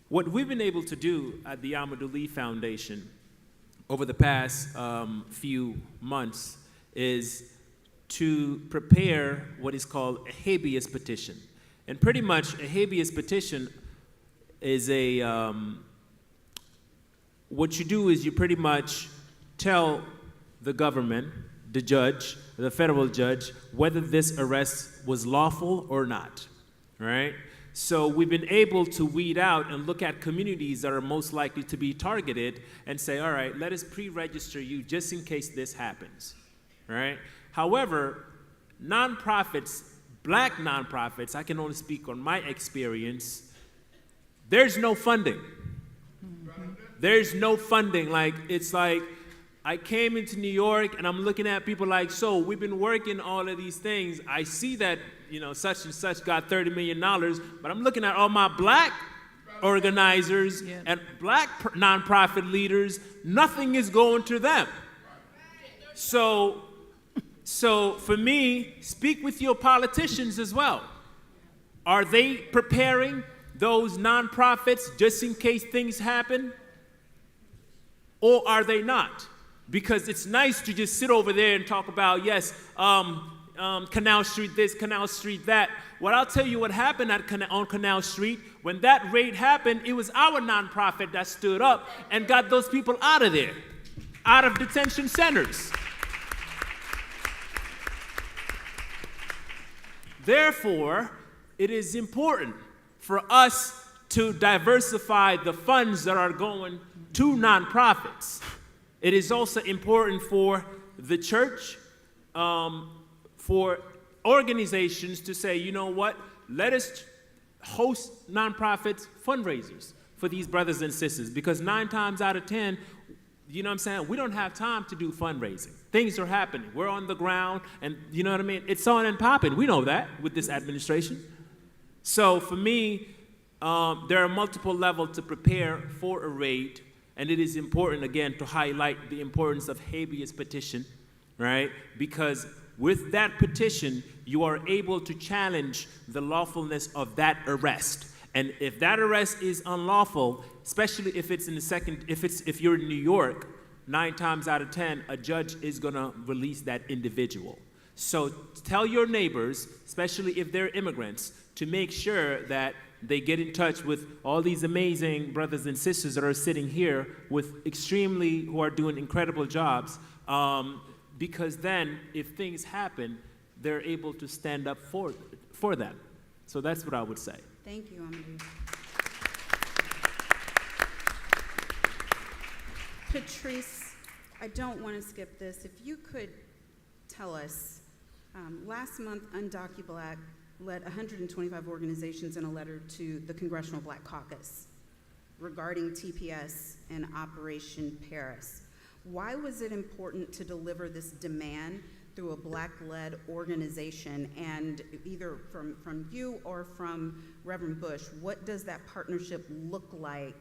What we've been able to do at the Amadou Lee Foundation over the past few months is to prepare what is called a habeas petition. And pretty much a habeas petition is what you do is you pretty much tell the government, the judge, the federal judge, whether this arrest was lawful or not, right? So we've been able to weed out and look at communities that are most likely to be targeted and say, all right, let us pre-register you just in case this happens, right? However, nonprofits, black nonprofits, I can only speak on my experience, there's no funding. There's no funding. It's like I came into New York and I'm looking at people like, so we've been working all of these things. I see that, such and such got $30 million, but I'm looking at all my black organizers and black nonprofit leaders, nothing is going to them. So for me, speak with your politicians as well. Are they preparing those nonprofits just in case things happen? Or are they not? Because it's nice to just sit over there and talk about, yes, Canal Street this, Canal Street that. Well, I'll tell you what happened on Canal Street. When that raid happened, it was our nonprofit that stood up and got those people out of there, out of detention centers. Therefore, it is important for us to diversify the funds that are going to nonprofits. It is also important for the church, for organizations to say, you know what, let us host nonprofits fundraisers for these brothers and sisters, because 9 times out of 10, you know what I'm saying, we don't have time to do fundraising. Things are happening. We're on the ground, and you know what I mean? It's on and popping. We know that with this administration. So for me, there are multiple levels to prepare for a raid, and it is important, again, to highlight the importance of habeas petition, right? Because with that petition, you are able to challenge the lawfulness of that arrest. And if that arrest is unlawful, especially if it's if you're in New York, 9 times out of 10, a judge is gonna release that individual. So tell your neighbors, especially if they're immigrants, to make sure that they get in touch with all these amazing brothers and sisters that are sitting here who are doing incredible jobs, because then if things happen, they're able to stand up for them. So that's what I would say. Thank you, Amadou. Patrice, I don't want to skip this. If you could tell us, last month UndocuBlack led 125 organizations in a letter to the Congressional Black Caucus regarding TPS and Operation Paris. Why was it important to deliver this demand through a Black-led organization? And either from you or from Reverend Bush, what does that partnership look like,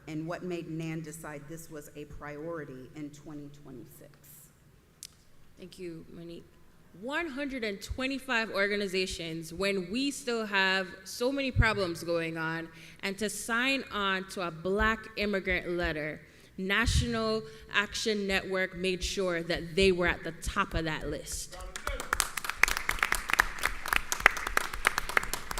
and what made NAN decide this was a priority in 2026? Thank you, Monique. 125 organizations when we still have so many problems going on, and to sign on to a Black immigrant letter, National Action Network made sure that they were at the top of that list.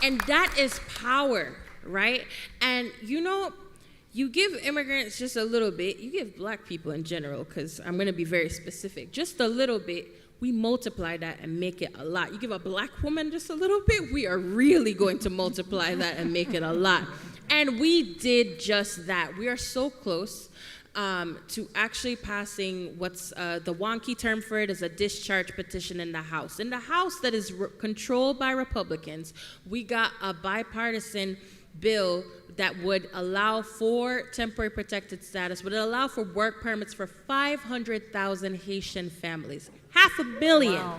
And that is power, right? And you give immigrants just a little bit, you give Black people in general, because I'm gonna be very specific, just a little bit, we multiply that and make it a lot. You give a Black woman just a little bit, we are really going to multiply that and make it a lot. And we did just that. We are so close to actually passing what's the wonky term for it is a discharge petition in the House. In the House that is controlled by Republicans, we got a bipartisan bill that would allow for temporary protected status, would allow for work permits for 500,000 Haitian families. 500 million. Wow.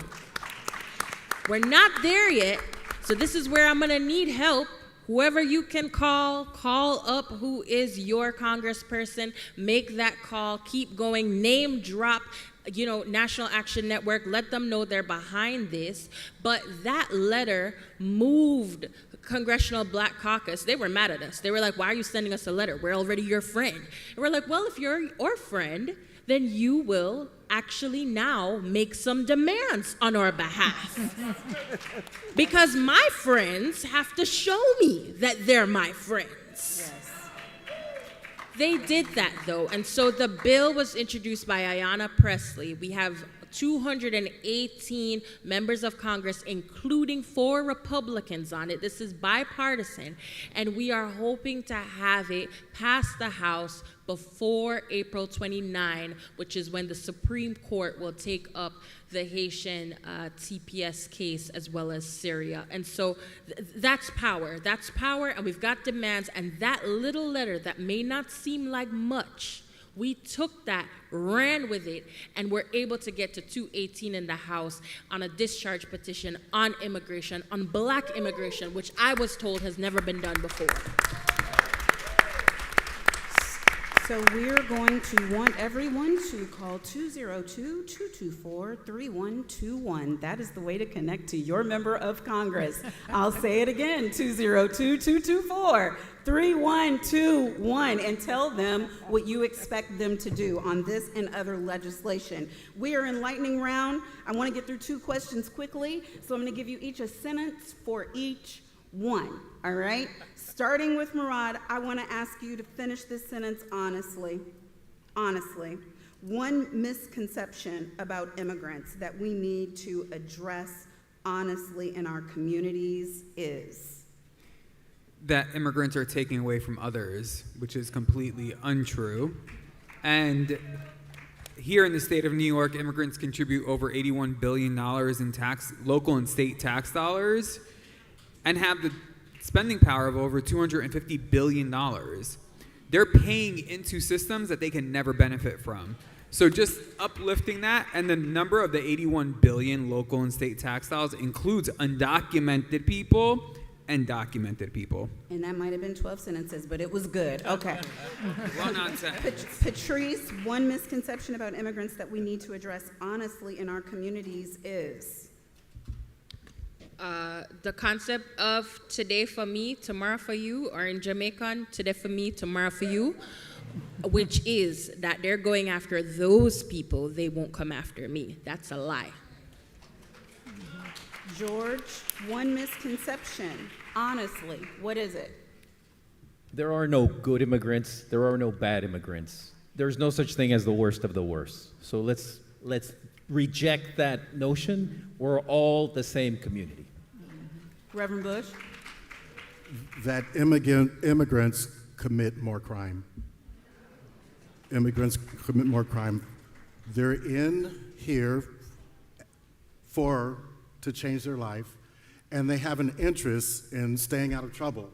We're not there yet, so this is where I'm gonna need help. Whoever you can call up who is your congressperson, make that call, keep going, name drop, National Action Network, let them know they're behind this. But that letter moved Congressional Black Caucus. They were mad at us. They were like, why are you sending us a letter? We're already your friend. And we're like, well, if you're our friend, then you will actually now make some demands on our behalf. Because my friends have to show me that they're my friends. Yes. They did that, though, and so the bill was introduced by Ayanna Pressley. We have 218 members of Congress, including 4 Republicans on it. This is bipartisan, and we are hoping to have it pass the House before April 29, which is when the Supreme Court will take up the Haitian TPS case as well as Syria. And so that's power. That's power, and we've got demands, and that little letter that may not seem like much We took that, ran with it, and were able to get to 218 in the House on a discharge petition on immigration, on black immigration, which I was told has never been done before. So we're going to want everyone to call 202-224-3121. That is the way to connect to your member of Congress. I'll say it again, 202-224-3121, and tell them what you expect them to do on this and other legislation. We are in lightning round. I want to get through 2 questions quickly, so I'm going to give you each a sentence for each one, all right? Starting with Murad, I want to ask you to finish this sentence honestly. Honestly. One misconception about immigrants that we need to address honestly in our communities is? That immigrants are taking away from others, which is completely untrue. And here in the state of New York, immigrants contribute over $81 billion in local and state tax dollars, and have the spending power of over $250 billion. They're paying into systems that they can never benefit from. So just uplifting that, and the number of the 81 billion local and state tax dollars includes undocumented people and documented people. And that might have been 12 sentences, but it was good. Okay. Well, nonsense. Patrice, one misconception about immigrants that we need to address honestly in our communities is? The concept of today for me, tomorrow for you, or in Jamaican, today for me, tomorrow for you, which is that they're going after those people, they won't come after me. That's a lie. George, one misconception, honestly, what is it? There are no good immigrants. There are no bad immigrants. There's no such thing as the worst of the worst. So let's reject that notion. We're all the same community. Reverend Bush? That immigrants commit more crime. Immigrants commit more crime. They're in here to change their life, and they have an interest in staying out of trouble.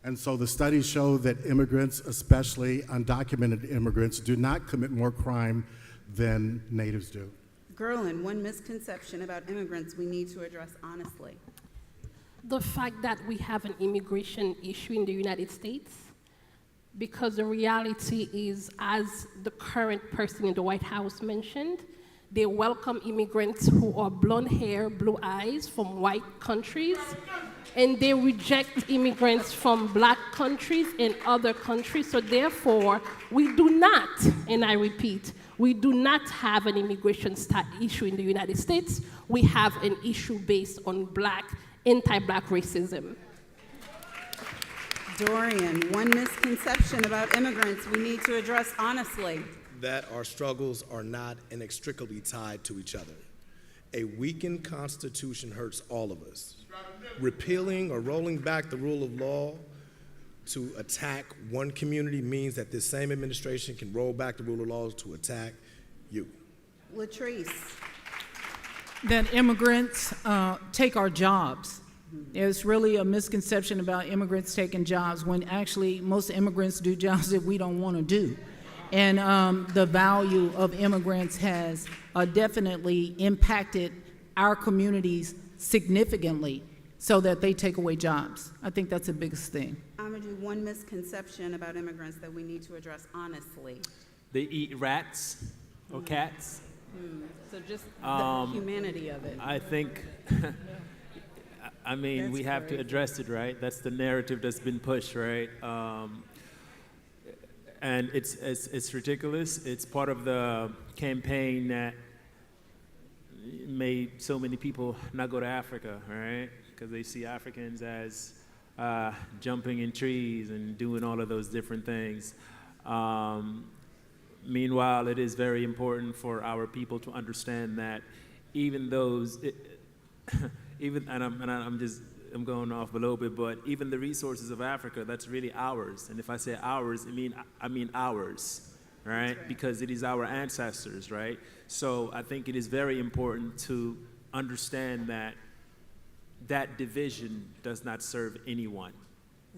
And so the studies show that immigrants, especially undocumented immigrants, do not commit more crime than natives do. Guerline, one misconception about immigrants we need to address honestly. The fact that we have an immigration issue in the United States, because the reality is, as the current person in the White House mentioned, they welcome immigrants who are blonde hair, blue eyes from white countries, and they reject immigrants from black countries and other countries. So therefore, we do not, and I repeat, we do not have an immigration issue in the United States. We have an issue based on anti-black racism. Dorian, one misconception about immigrants we need to address honestly. That our struggles are not inextricably tied to each other. A weakened Constitution hurts all of us. Repealing or rolling back the rule of law to attack one community means that this same administration can roll back the rule of law to attack you. Latrice. That immigrants take our jobs. There's really a misconception about immigrants taking jobs when actually most immigrants do jobs that we don't want to do. And the value of immigrants has definitely impacted our communities significantly so that they take away jobs. I think that's the biggest thing. I'm going to do one misconception about immigrants that we need to address honestly. They eat rats or cats. So just the humanity of it. I think, I mean, That's we have to crazy. address it, right? That's the narrative that's been pushed, right? And it's ridiculous. It's part of the campaign that made so many people not go to Africa, right? Because they see Africans as jumping in trees and doing all of those different things. Meanwhile, it is very important for our people to understand that even those, I'm going off a little bit, but even the resources of Africa, that's really ours. And if I say ours, I mean ours, right? Because it is our ancestors, right? So I think it is very important to understand that that division does not serve anyone.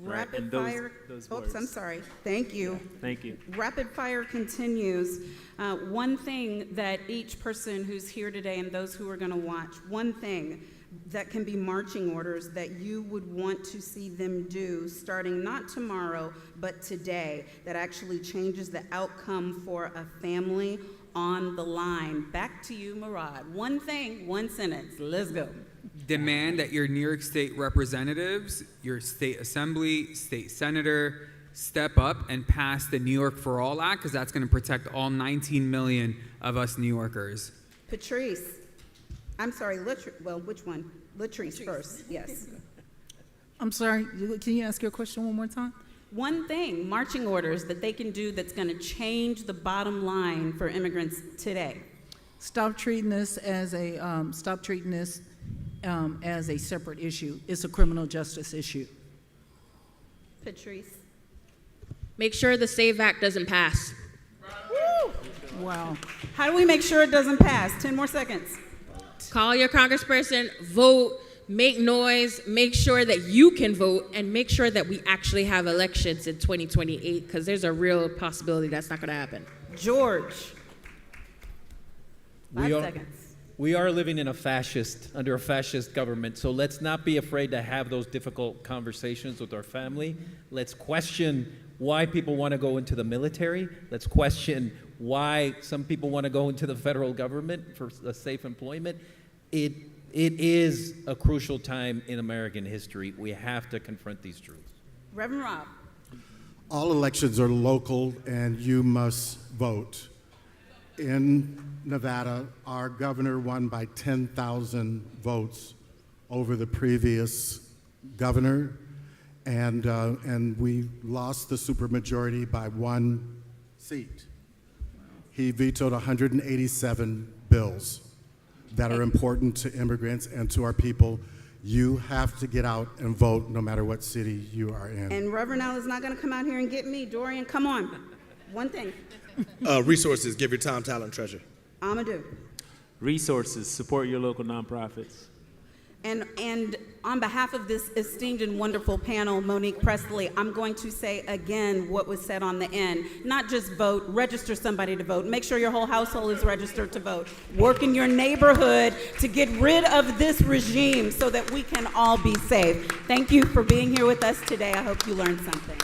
Rapid and those, fire. those Oops, words. I'm sorry. Thank you. Thank you. Rapid fire continues. One thing that each person who's here today and those who are going to watch, one thing that can be marching orders that you would want to see them do starting not tomorrow, but today, that actually changes the outcome for a family on the line. Back to you, Murad. One thing, one sentence. Let's go. Demand that your New York State representatives, your state assembly, state senator, step up and pass the New York for All Act, because that's going to protect all 19 million of us New Yorkers. Patrice. I'm sorry, well, which one? Latrice first, yes. I'm sorry, can you ask your question one more time? One thing, marching orders that they can do that's going to change the bottom line for immigrants today. Stop treating this as a separate issue. It's a criminal justice issue. Patrice. Make sure the SAVE Act doesn't pass. Woo! Wow. How do we make sure it doesn't pass? 10 more seconds. Call your congressperson, vote, make noise, make sure that you can vote, and make sure that we actually have elections in 2028, because there's a real possibility that's not going to happen. George. 5 seconds. We are living in under a fascist government, so let's not be afraid to have those difficult conversations with our family. Let's question why people want to go into the military. Let's question why some people want to go into the federal government for a safe employment. It is a crucial time in American history. We have to confront these truths. Reverend Rob. All elections are local, and you must vote. In Nevada, our governor won by 10,000 votes over the previous governor, and we lost the supermajority by 1 seat. He vetoed 187 bills that are important to immigrants and to our people. You have to get out and vote no matter what city you are in. And Reverend Al is not going to come out here and get me. Dorian, come on. One thing. Resources, give your time, talent, treasure. Amadou. Resources, support your local nonprofits. And on behalf of this esteemed and wonderful panel, Monique, Pressley, I'm going to say again what was said on the end. Not just vote, register somebody to vote. Make sure your whole household is registered to vote. Work in your neighborhood to get rid of this regime so that we can all be safe. Thank you for being here with us today. I hope you learned something.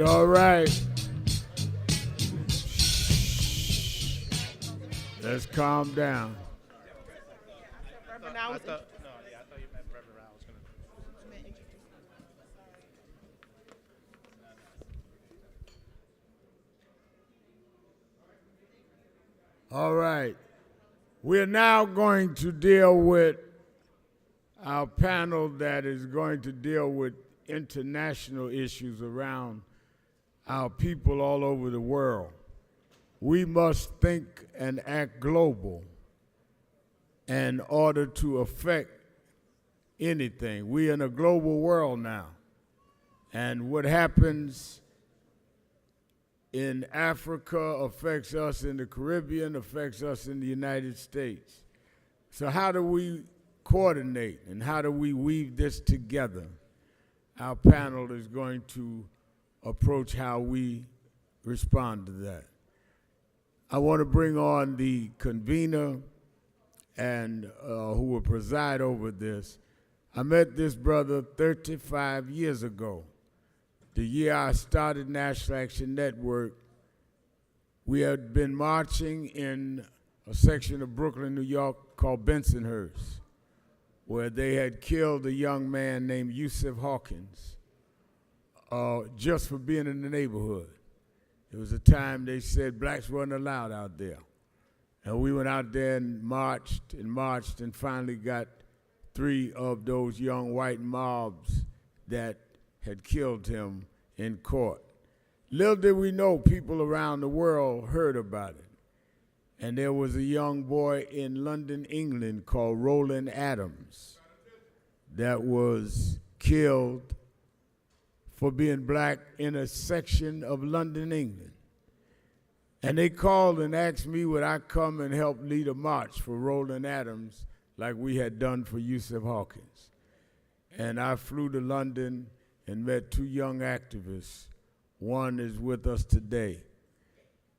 All right. Let's calm down. I thought you meant Reverend Al was going to. All right. We're now going to deal with our panel that is going to deal with international issues around our people all over the world. We must think and act global in order to affect anything. We're in a global world now. And what happens in Africa affects us in the Caribbean, affects us in the United States. So how do we coordinate and how do we weave this together? Our panel is going to approach how we respond to that. I want to bring on the convener and who will preside over this. I met this brother 35 years ago. The year I started National Action Network, we had been marching in a section of Brooklyn, New York called Bensonhurst, where they had killed a young man named Jozef Hawkins just for being in the neighborhood. It was a time they said blacks weren't allowed out there. And we went out there and marched and finally got 3 of those young white mobs that had killed him in court. Little did we know, people around the world heard about it. And there was a young boy in London, England called Roland Adams that was killed for being black in a section of London, England. And they called and asked me would I come and help lead a march for Roland Adams like we had done for Jozef Hawkins. And I flew to London and met 2 young activists. One is with us today.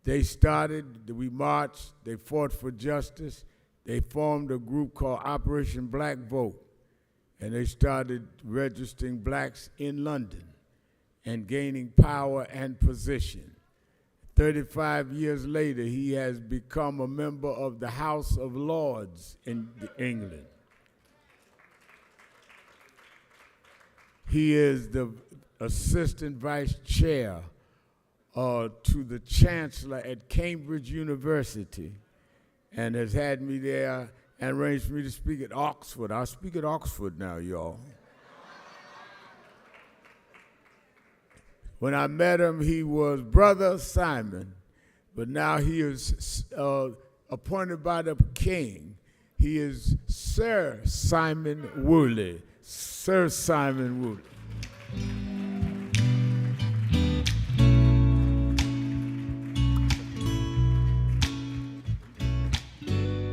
They started, we marched, they fought for justice. They formed a group called Operation Black Vote. And they started registering blacks in London and gaining power and position. 35 years later, he has become a member of the House of Lords in England. He is the assistant vice chair to the chancellor at Cambridge University and has had me there and arranged for me to speak at Oxford. I'll speak at Oxford now, y'all. When I met him, he was Brother Simon, but now he is appointed by the king. He is Sir Simon Woolley. Sir Simon Woolley.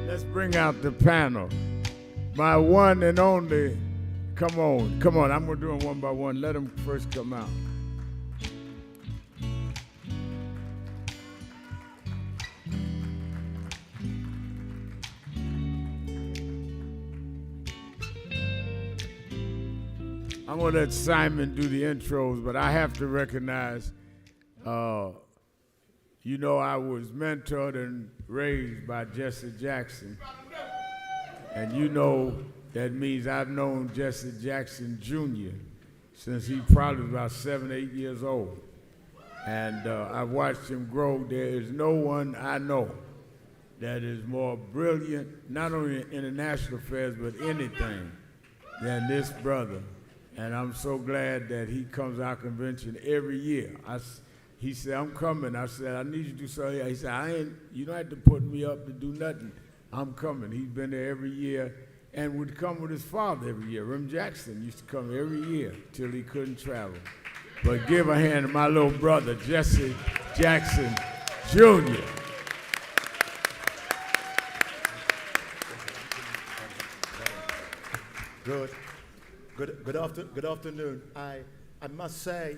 Let's bring out the panel. My one and only, come on, I'm gonna do them one by one. Let them first come out. I'm gonna let Simon do the intros, but I have to recognize, you know, I was mentored and raised by Jesse Jackson. And you know that means I've known Jesse Jackson Jr. since he probably was about 7, 8 years old. And I've watched him grow. There is no one I know that is more brilliant, not only in international affairs, but anything, than this brother. And I'm so glad that he comes to our convention every year. He said, I'm coming. I said, I need you to do something. He said, you don't have to put me up to do nothing. I'm coming. He's been there every year and would come with his father every year. Reverend Jackson used to come every year till he couldn't travel. But give a hand to my little brother, Jesse Jackson Jr. Good afternoon. I must say,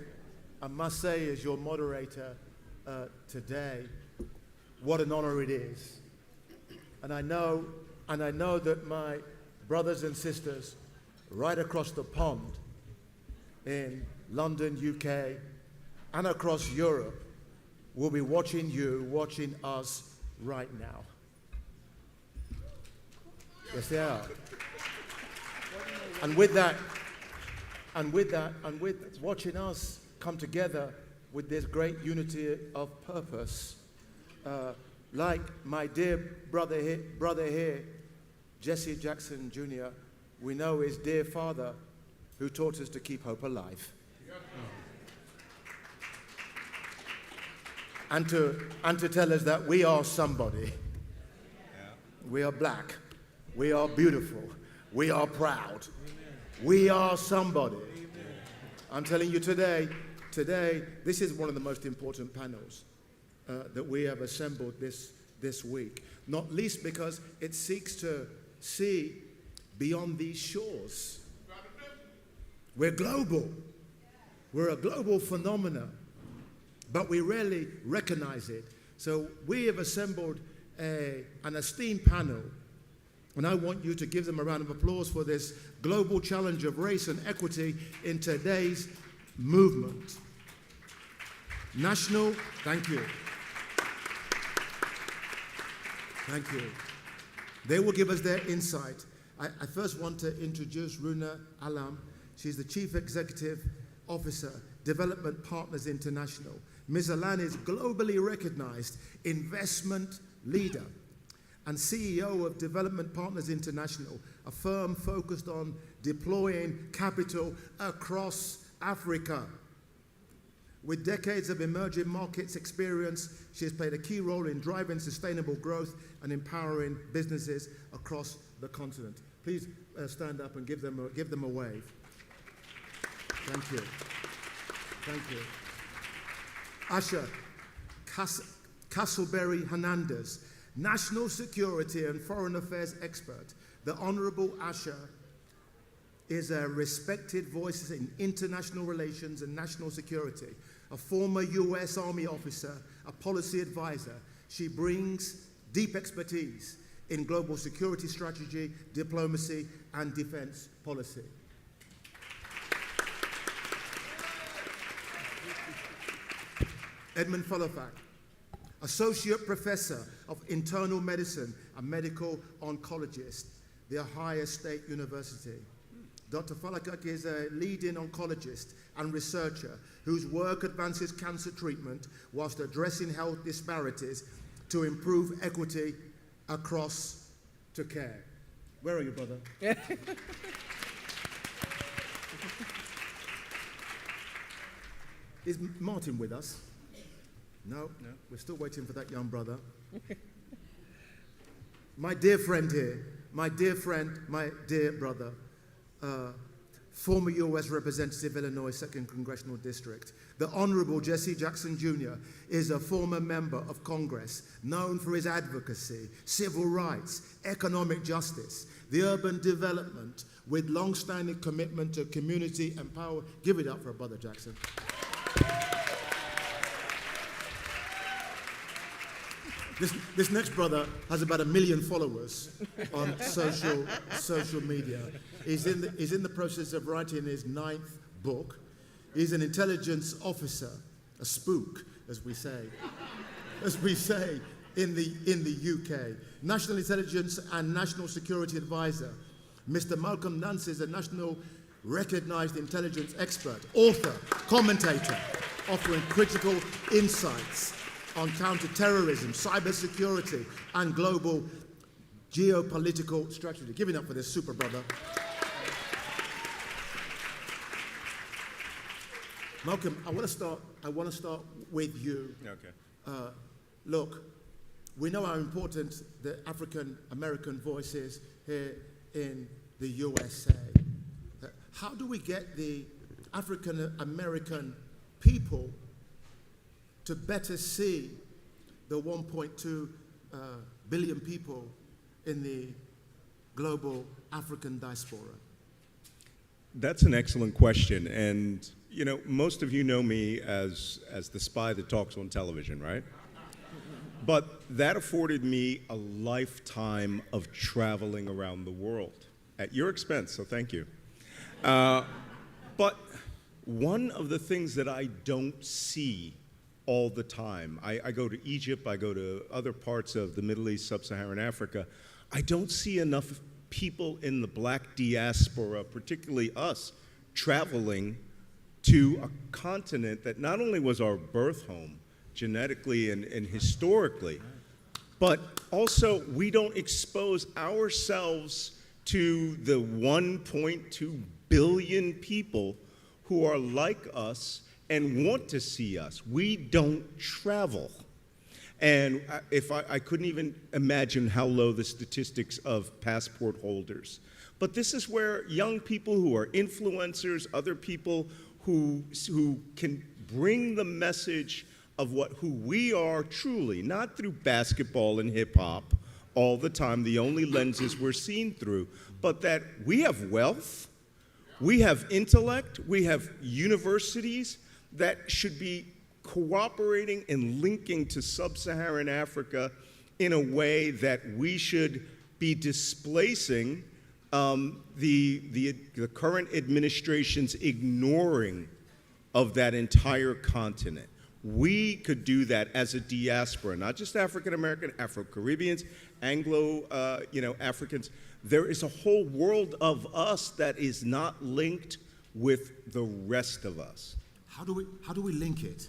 as your moderator today, what an honor it is. And I know that my brothers and sisters right across the pond in London, UK, and across Europe will be watching us right now. Yes, they are. And with watching us come together with this great unity of purpose, like my dear brother here, Jesse Jackson Jr., we know his dear father who taught us to keep hope alive. And to tell us that we are somebody. We are black. We are beautiful. We are proud. We are somebody. I'm telling you today, this is one of the most important panels that we have assembled this week, not least because it seeks to see beyond these shores. We're global. We're a global phenomenon, but we rarely recognize it. So we have assembled an esteemed panel, and I want you to give them a round of applause for this global challenge of race and equity in today's movement. Thank you. Thank you. They will give us their insight. I first want to introduce Runa Alam. She's the Chief Executive Officer, Development Partners International. Ms. Alan is globally recognized investment leader and CEO of Development Partners International, a firm focused on deploying capital across Africa. With decades of emerging markets experience, she has played a key role in driving sustainable growth and empowering businesses across the continent. Please stand up and give them a wave. Thank you. Thank you. Asha Castleberry Hernandez, National Security and Foreign Affairs expert. The Honorable Asha is a respected voice in international relations and national security, a former U.S. Army officer, a policy advisor. She brings deep expertise in global security strategy, diplomacy, and defense policy. Edmund Folofak, Associate Professor of Internal Medicine and Medical Oncologist, The Ohio State University. Dr. Folofak is a leading oncologist and researcher whose work advances cancer treatment whilst addressing health disparities to improve equity across to care. Where are you, brother? Is Martin with us? No, we're still waiting for that young brother. My dear friend here, my dear friend, my dear brother, former U.S. Representative, Illinois 2nd Congressional District. The Honorable Jesse Jackson Jr. is a former member of Congress, known for his advocacy, civil rights, economic justice, the urban development, with long-standing commitment to community and power. Give it up for Brother Jackson. This next brother has about 1 million followers on social media. He's in the process of writing his 9th book. He's an intelligence officer, a spook, as we say in the UK. National Intelligence and National Security Advisor. Mr. Malcolm Nance is a national recognized intelligence expert, author, commentator, offering critical insights on counterterrorism, cybersecurity, and global geopolitical strategy. Give it up for this super brother. Malcolm, I want to start with you. Okay. Look, we know how important the African American voice is here in the USA. How do we get the African American people to better see the 1.2 billion people in the global African diaspora? That's an excellent question. And, you know, most of you know me as the spy that talks on television, right? But that afforded me a lifetime of traveling around the world at your expense, so thank you. But one of the things that I don't see all the time, I go to Egypt, I go to other parts of the Middle East, Sub-Saharan Africa, I don't see enough people in the black diaspora, particularly us, traveling to a continent that not only was our birth home, genetically and historically, but also we don't expose ourselves to the 1.2 billion people who are like us and want to see us. We don't travel. And if I couldn't even imagine how low the statistics of passport holders. But this is where young people who are influencers, other people who can bring the message of who we are truly, not through basketball and hip hop all the time, the only lenses we're seen through, but that we have wealth, we have intellect, we have universities that should be cooperating and linking to sub-Saharan Africa in a way that we should be displacing the current administration's ignoring of that entire continent. We could do that as a diaspora, not just African American, Afro-Caribbeans, Anglo, Africans. There is a whole world of us that is not linked with the rest of us. How do we link it?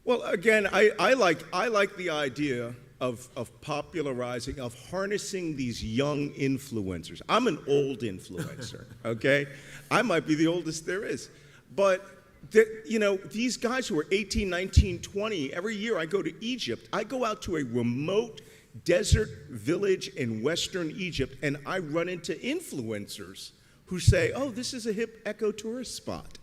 Well, again, I like the idea of popularizing, of harnessing these young influencers. I'm an old influencer, okay? I might be the oldest there is. But, these guys who are 18, 19, 20, every year I go to Egypt. I go out to a remote desert village in Western Egypt, and I run into influencers who say, oh, this is a hip eco-tourist spot.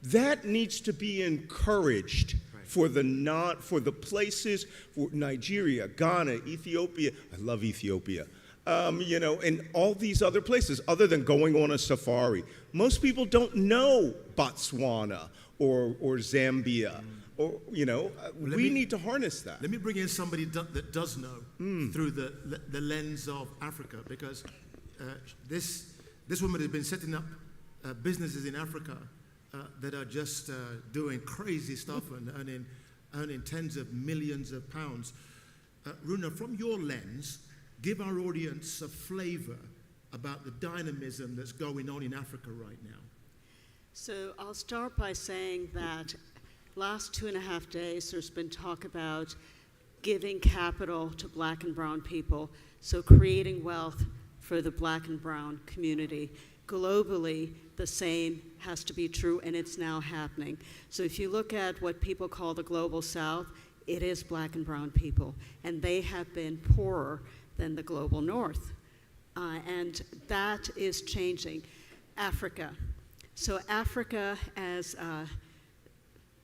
That needs to be encouraged for the places, for Nigeria, Ghana, Ethiopia. I love Ethiopia. And all these other places, other than going on a safari. Most people don't know Botswana or Zambia. Or, we need to harness that. Let me bring in somebody that does know through the lens of Africa, because this woman has been setting up businesses in Africa that are just doing crazy stuff and earning tens of millions of pounds. Runa, from your lens, give our audience a flavor about the dynamism that's going on in Africa right now. So I'll start by saying that last 2.5 days there's been talk about giving capital to black and brown people, so creating wealth for the black and brown community. Globally, the same has to be true, and it's now happening. So if you look at what people call the global south, it is black and brown people, and they have been poorer than the global north. And that is changing. Africa. So Africa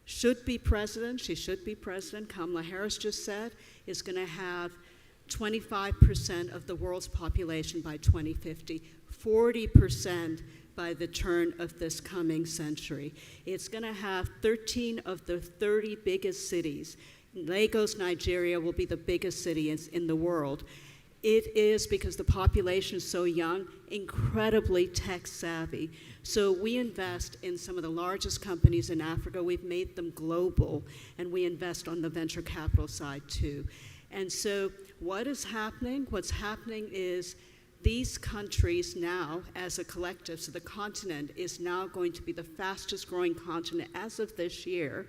should be president, she should be president, Kamala Harris just said, is going to have 25% of the world's population by 2050, 40% by the turn of this coming century. It's going to have 13 of the 30 biggest cities. Lagos, Nigeria will be the biggest city in the world. It is, because the population is so young, incredibly tech savvy. So we invest in some of the largest companies in Africa. We've made them global, and we invest on the venture capital side too. And so what is happening? What's happening is these countries now, as a collective, so the continent is now going to be the fastest growing continent as of this year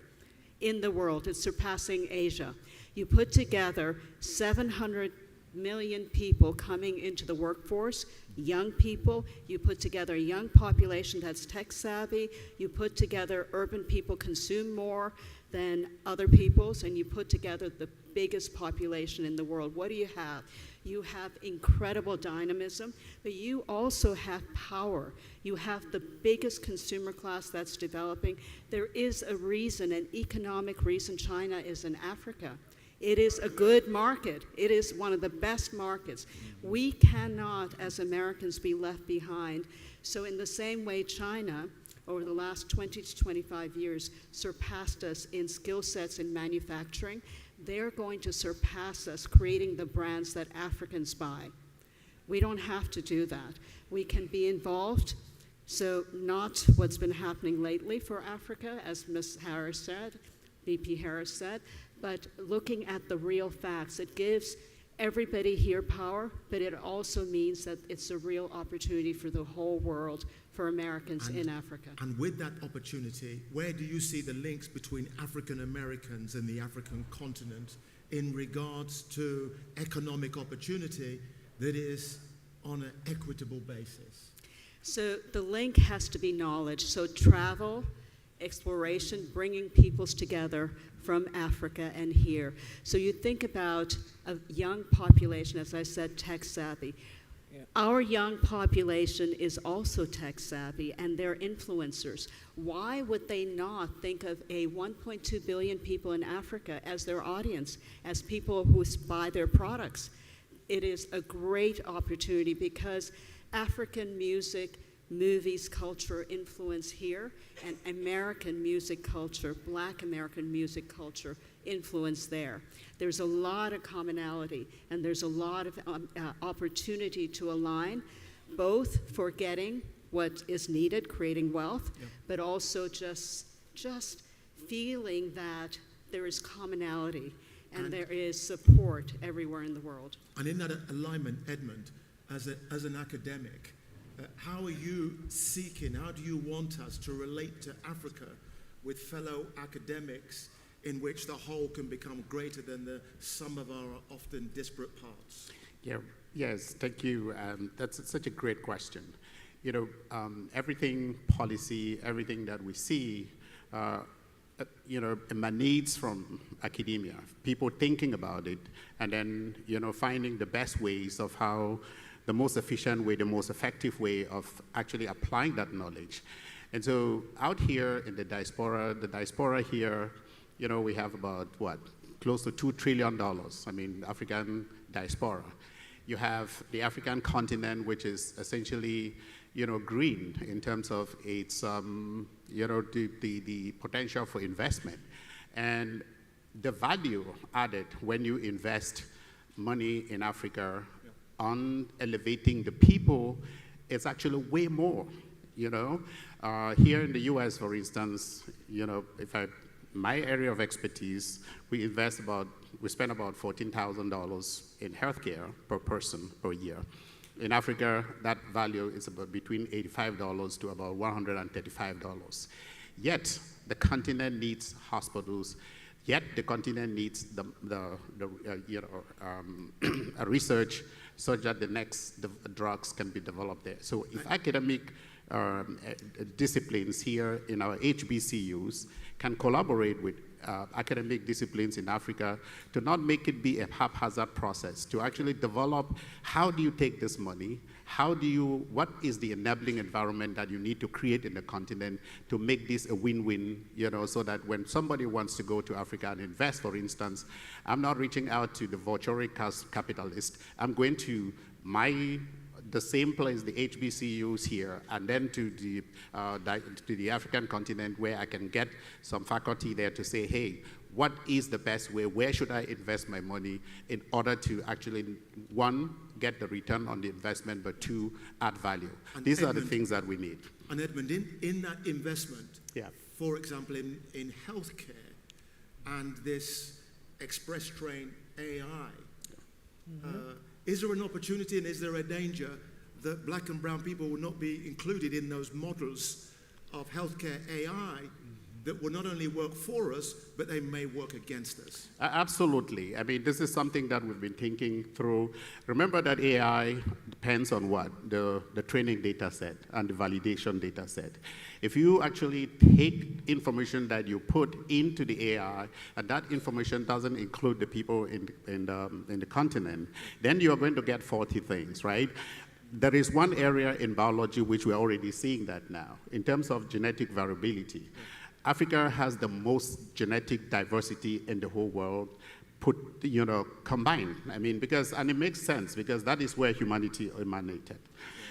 in the world. It's surpassing Asia. You put together 700 million people coming into the workforce, young people, you put together a young population that's tech savvy, you put together urban people consume more than other peoples, and you put together the biggest population in the world. What do you have? You have incredible dynamism, but you also have power. You have the biggest consumer class that's developing. There is a reason, an economic reason China is in Africa. It is a good market. It is one of the best markets. We cannot, as Americans, be left behind. So in the same way China, over the last 20 to 25 years, surpassed us in skill sets in manufacturing, they're going to surpass us creating the brands that Africans buy. We don't have to do that. We can be involved. So not what's been happening lately for Africa, as Ms. Harris said, VP Harris said, but looking at the real facts. It gives everybody here power, but it also means that it's a real opportunity for the whole world, for Americans in Africa. And with that opportunity, where do you see the links between African Americans and the African continent in regards to economic opportunity that is on an equitable basis? So the link has to be knowledge. So travel, exploration, bringing peoples together from Africa and here. So you think about a young population, as I said, tech savvy. Our young population is also tech savvy, and they're influencers. Why would they not think of a 1.2 billion people in Africa as their audience, as people who buy their products? It is a great opportunity because African music, movies, culture influence here, and American music culture, Black American music culture influence there. There's a lot of commonality, and there's a lot of opportunity to align, both for getting what is needed, creating wealth, but also just feeling that there is commonality and there is support everywhere in the world. And in that alignment, Edmund, as an academic, how are you seeking, how do you want us to relate to Africa with fellow academics in which the whole can become greater than the sum of our often disparate parts? Yes, thank you. That's such a great question. You know, everything policy, everything that we see, you know, emanates from academia, people thinking about it, and then, you know, finding the best ways of how the most efficient way, the most effective way of actually applying that knowledge. And so out here in the diaspora here, you know, we have about, what, close to $2 trillion, I mean, African diaspora. You have the African continent, which is essentially, you know, green in terms of its, you know, the potential for investment. And the value added when you invest money in Africa on elevating the people is actually way more, you know. Here in the US, for instance, you know, my area of expertise, we spend about $14,000 in healthcare per person per year. In Africa, that value is about between $85 to about $135. Yet, the continent needs hospitals. Yet, the continent needs a research such that the next drugs can be developed there. So if academic disciplines here in our HBCUs can collaborate with academic disciplines in Africa to not make it be a haphazard process, to actually develop how do you take this money, what is the enabling environment that you need to create in the continent to make this a win-win, you know, so that when somebody wants to go to Africa and invest, for instance, I'm not reaching out to the Vochoric capitalist, I'm going to the same place, the HBCUs here, and then to the African continent where I can get some faculty there to say, hey, what is the best way? Where should I invest my money in order to actually, one, get the return on the investment, but two, add value? And These Edmund, are the things that we need. And Edmund, in that investment, for example, in healthcare and this express train AI, is there an opportunity and is there a danger that Black and brown people will not be included in those models of healthcare AI that will not only work for us, but they may work against us? Absolutely. I mean, this is something that we've been thinking through. Remember that AI depends on what? The training data set and the validation data set. If you actually take information that you put into the AI, and that information doesn't include the people in the continent, then you're going to get faulty things, right? There is one area in biology which we're already seeing that now, in terms of genetic variability. Africa has the most genetic diversity in the whole world, combined. I mean, and it makes sense, because that is where humanity emanated.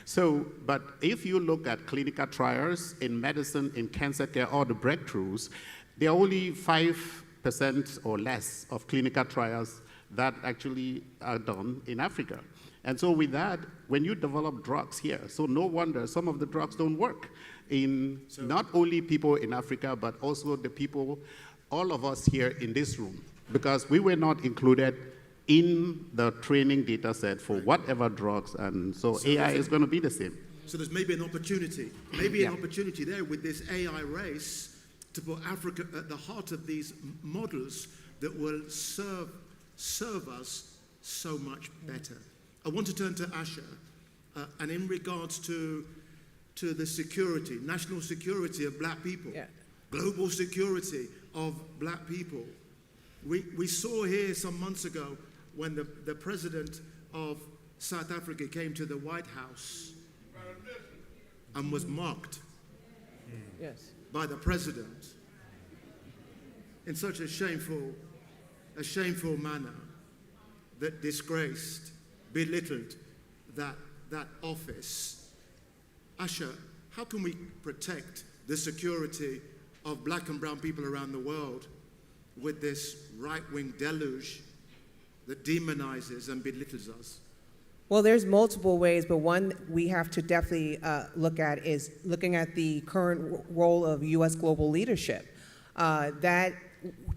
So, but if you look at clinical trials in medicine, in cancer care, all the breakthroughs, there are only 5% or less of clinical trials that actually are done in Africa. And so with that, when you develop drugs here, so no wonder some of the drugs don't work in not only people in Africa, but also the people, all of us here in this room, because we were not included in the training data set for whatever drugs, and so AI is going to be the same. So there's maybe an opportunity, an opportunity there with this AI race to put Africa at the heart of these models that will serve us so much better. I want to turn to Asha, and in regards to the security, national security of Black people. global security of black people. We saw here some months ago when the president of South Africa came to the White House and was mocked by the president in such a shameful manner that disgraced, belittled that office. Asha, how can we protect the security of black and brown people around the world with this right-wing deluge that demonizes and belittles us? Well, there's multiple ways, but one we have to definitely look at is looking at the current role of U.S. global leadership. That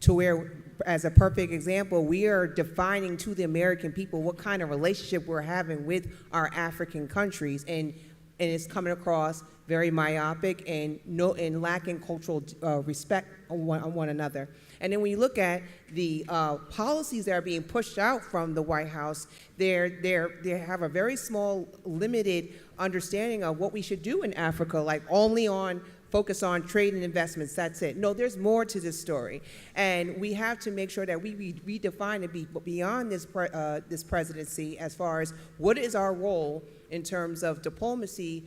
to where, as a perfect example, we are defining to the American people what kind of relationship we're having with our African countries, and it's coming across very myopic and lacking cultural respect on one another. And then when you look at the policies that are being pushed out from the White House, they have a very small, limited understanding of what we should do in Africa, like only focus on trade and investments, that's it. No, there's more to this story. And we have to make sure that we redefine and be beyond this presidency as far as what is our role in terms of diplomacy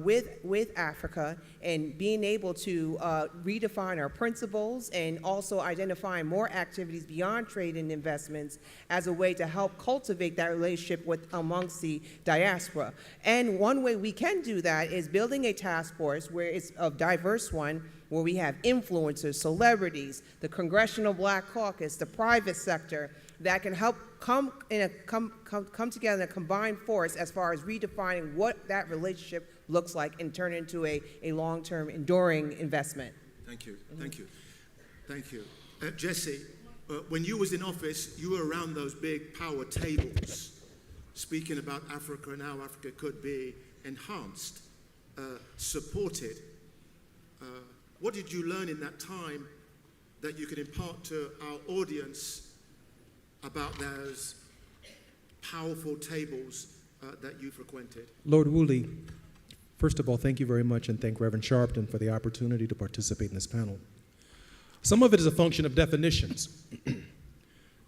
with Africa, and being able to redefine our principles and also identifying more activities beyond trade and investments as a way to help cultivate that relationship amongst the diaspora. And one way we can do that is building a task force where it's a diverse one, where we have influencers, celebrities, the Congressional Black Caucus, the private sector, that can help come together in a combined force as far as redefining what that relationship looks like and turn into a long-term enduring investment. Thank you, thank you, thank you. Jesse, when you was in office, you were around those big power tables, speaking about Africa and how Africa could be enhanced, supported. What did you learn in that time that you could impart to our audience about those powerful tables that you frequented? Lord Woolley, first of all, thank you very much, and thank Reverend Sharpton for the opportunity to participate in this panel. Some of it is a function of definitions.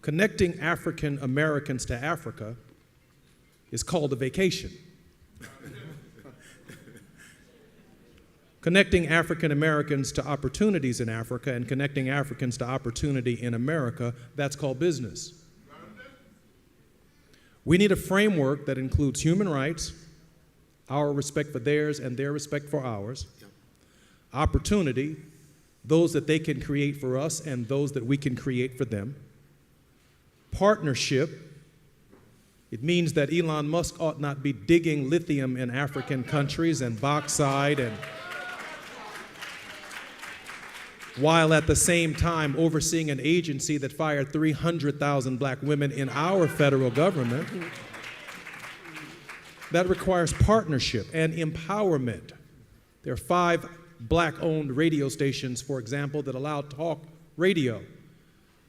Connecting African Americans to Africa is called a vacation. Connecting African Americans to opportunities in Africa and connecting Africans to opportunity in America, that's called business. We need a framework that includes human rights, our respect for theirs and their respect for ours, opportunity, those that they can create for us and those that we can create for them, partnership. It means that Elon Musk ought not be digging lithium in African countries and bauxite, and while at the same time overseeing an agency that fired 300,000 black women in our federal government. That requires partnership and empowerment. There are 5 black-owned radio stations, for example, that allow talk radio.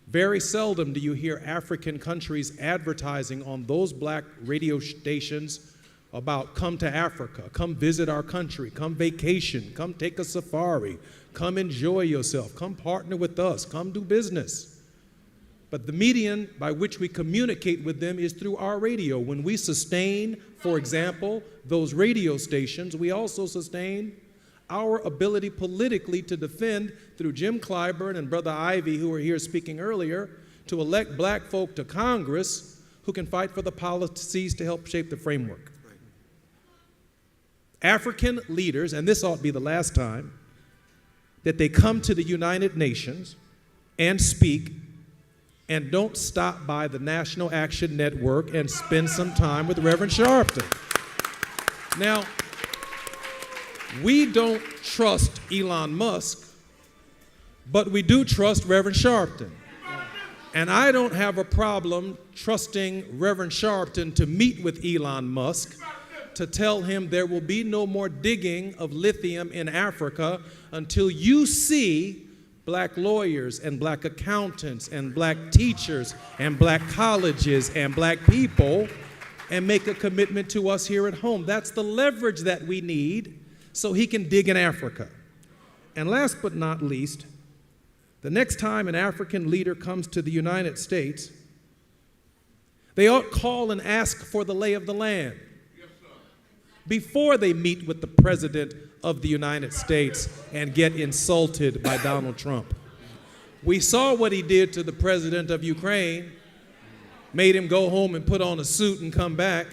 Very seldom do you hear African countries advertising on those black radio stations about come to Africa, come visit our country, come vacation, come take a safari, come enjoy yourself, come partner with us, come do business. But the medium by which we communicate with them is through our radio. When we sustain, for example, those radio stations, we also sustain our ability politically to defend, through Jim Clyburn and Brother Ivy, who were here speaking earlier, to elect black folk to Congress who can fight for the policies to help shape the framework. African leaders, and this ought to be the last time, that they come to the United Nations and speak and don't stop by the National Action Network and spend some time with Reverend Sharpton. Now, we don't trust Elon Musk, but we do trust Reverend Sharpton. And I don't have a problem trusting Reverend Sharpton to meet with Elon Musk to tell him there will be no more digging of lithium in Africa until you see black lawyers and black accountants and black teachers and black colleges and black people, and make a commitment to us here at home. That's the leverage that we need so he can dig in Africa. And last but not least, the next time an African leader comes to the United States, they ought call and ask for the lay of the land before they meet with the President of the United States and get insulted by Donald Trump. We saw what he did to the President of Ukraine, made him go home and put on a suit and come back.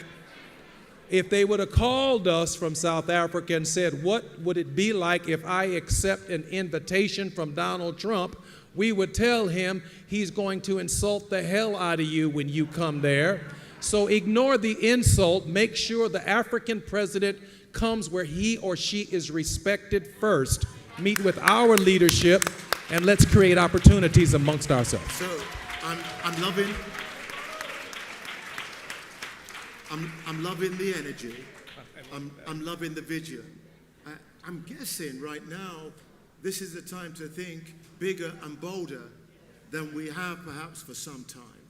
If they would have called us from South Africa and said, what would it be like if I accept an invitation from Donald Trump, we would tell him he's going to insult the hell out of you when you come there. So ignore the insult. Make sure the African president comes where he or she is respected first. Meet with our leadership, and let's create opportunities amongst ourselves. So I'm loving the energy. I'm loving the vision. I'm guessing right now this is the time to think bigger and bolder than we have perhaps for some time.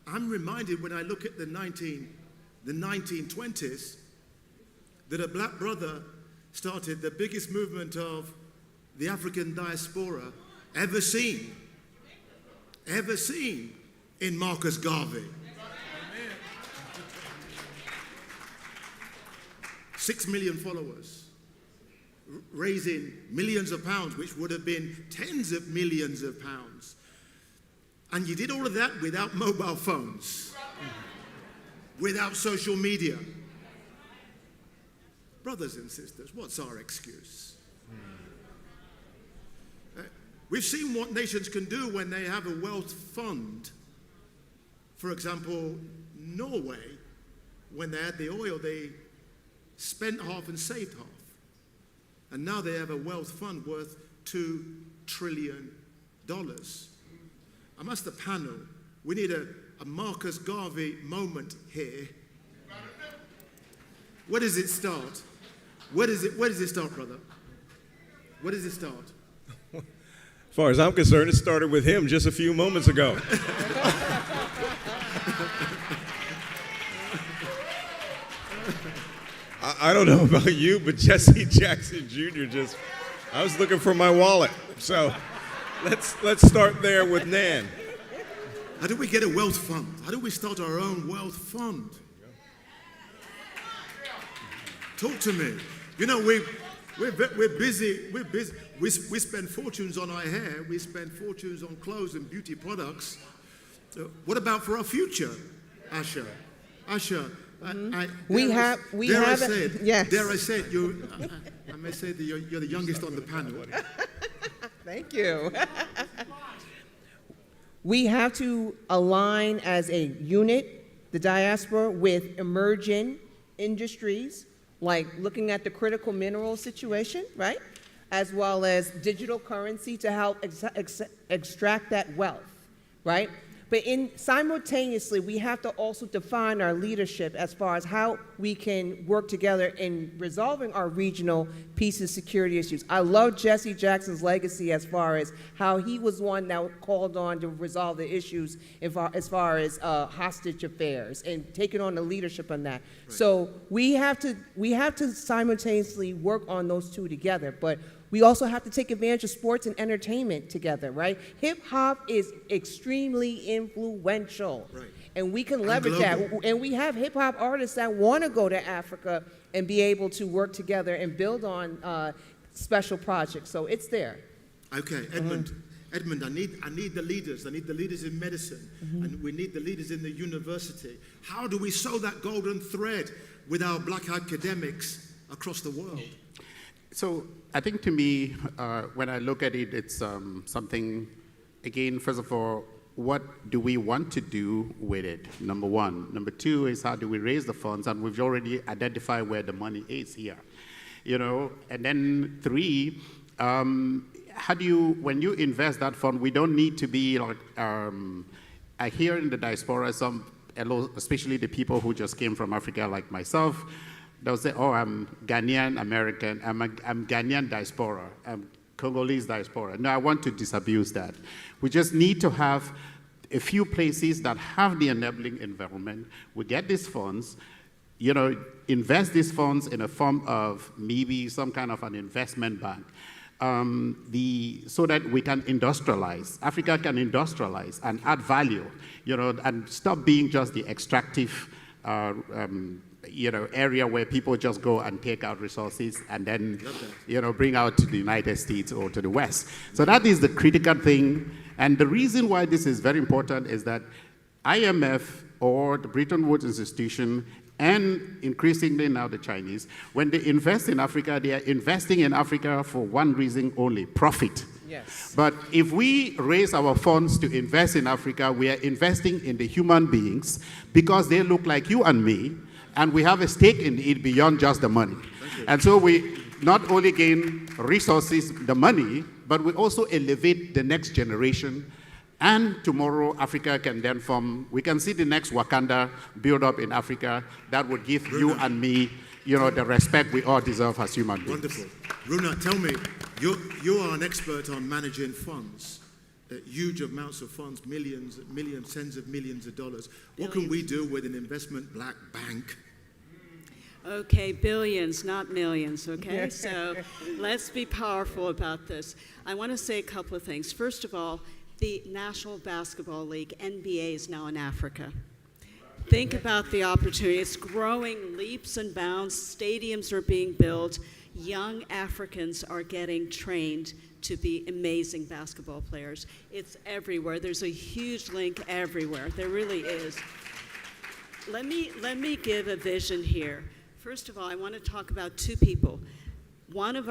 I'm reminded when I look at the 1920s that a black brother started the biggest movement of the African diaspora ever seen in Marcus Garvey. 6 million followers, raising millions of pounds, which would have been tens of millions of pounds. And you did all of that without mobile phones, without social media. Brothers and sisters, what's our excuse? We've seen what nations can do when they have a wealth fund. For example, Norway, when they had the oil, they spent half and saved half. And now they have a wealth fund worth $2 trillion. I'm asked the panel, we need a Marcus Garvey moment here. Where does it start? Where does it start, brother? Where does it start? As far as I'm concerned, it started with him just a few moments ago. I don't know about you, but Jesse Jackson Jr. I was looking for my wallet. So let's start there with NAN. How do we get a wealth fund? How do we start our own wealth fund? Talk to me. You know, we're busy. We spend fortunes on our hair. We spend fortunes on clothes and beauty products. What about for our future, Asha? Asha, Dare I say it, I may say that you're the youngest on the panel. Thank you. We have to align as a unit, the diaspora, with emerging industries, like looking at the critical mineral situation, right? As well as digital currency to help extract that wealth, right? But simultaneously, we have to also define our leadership as far as how we can work together in resolving our regional peace and security issues. I love Jesse Jackson's legacy as far as how he was one that called on to resolve the issues as far as hostage affairs and taking on the leadership on that. Right. So we have to simultaneously work on those two together. But we also have to take advantage of sports and entertainment together, right? Hip hop is extremely influential, right. And we can leverage that. And we have hip hop artists that want to go to Africa and be able to work together and build on special projects. So it's there. Okay, Edmund. Edmund, I need the leaders. I need the leaders in medicine, and we need the leaders in the university. How do we sew that golden thread with our black academics across the world? So I think to me, when I look at it, it's something, again, first of all, what do we want to do with it, number one. Number two is how do we raise the funds, and we've already identified where the money is here. You know, and then three, how do you, when you invest that fund, we don't need to be like, I hear in the diaspora, especially the people who just came from Africa like myself, they'll say, oh, I'm Ghanaian American, I'm Ghanaian diaspora, I'm Congolese diaspora. No, I want to disabuse that. We just need to have a few places that have the enabling environment. We get these funds, invest these funds in a form of maybe some kind of an investment bank, so that we can industrialize. Africa can industrialize and add value, and stop being just the extractive, area where people just go and take out resources and then, bring out to the United States or to the West. So that is the critical thing. And the reason why this is very important is that IMF or the Bretton Woods Institution, and increasingly now the Chinese, when they invest in Africa, they are investing in Africa for one reason only: profit. Yes. But if we raise our funds to invest in Africa, we are investing in the human beings because they look like you and me, and we have a stake in it beyond just the money. And so we not only gain resources, the money, but we also elevate the next generation. And tomorrow, Africa can then we can see the next Wakanda build up in Africa that would give you and me, the respect we all deserve as human beings. Wonderful. Runa, tell me, you are an expert on managing funds, huge amounts of funds, millions, tens of millions of dollars. What can we do with an investment black bank? Okay, billions, not millions, okay? So let's be powerful about this. I want to say a couple of things. First of all, the National Basketball League, NBA, is now in Africa. Think about the opportunity. It's growing leaps and bounds. Stadiums are being built. Young Africans are getting trained to be amazing basketball players. It's everywhere. There's a huge link everywhere. There really is. Let me give a vision here. First of all, I want to talk about two people. One of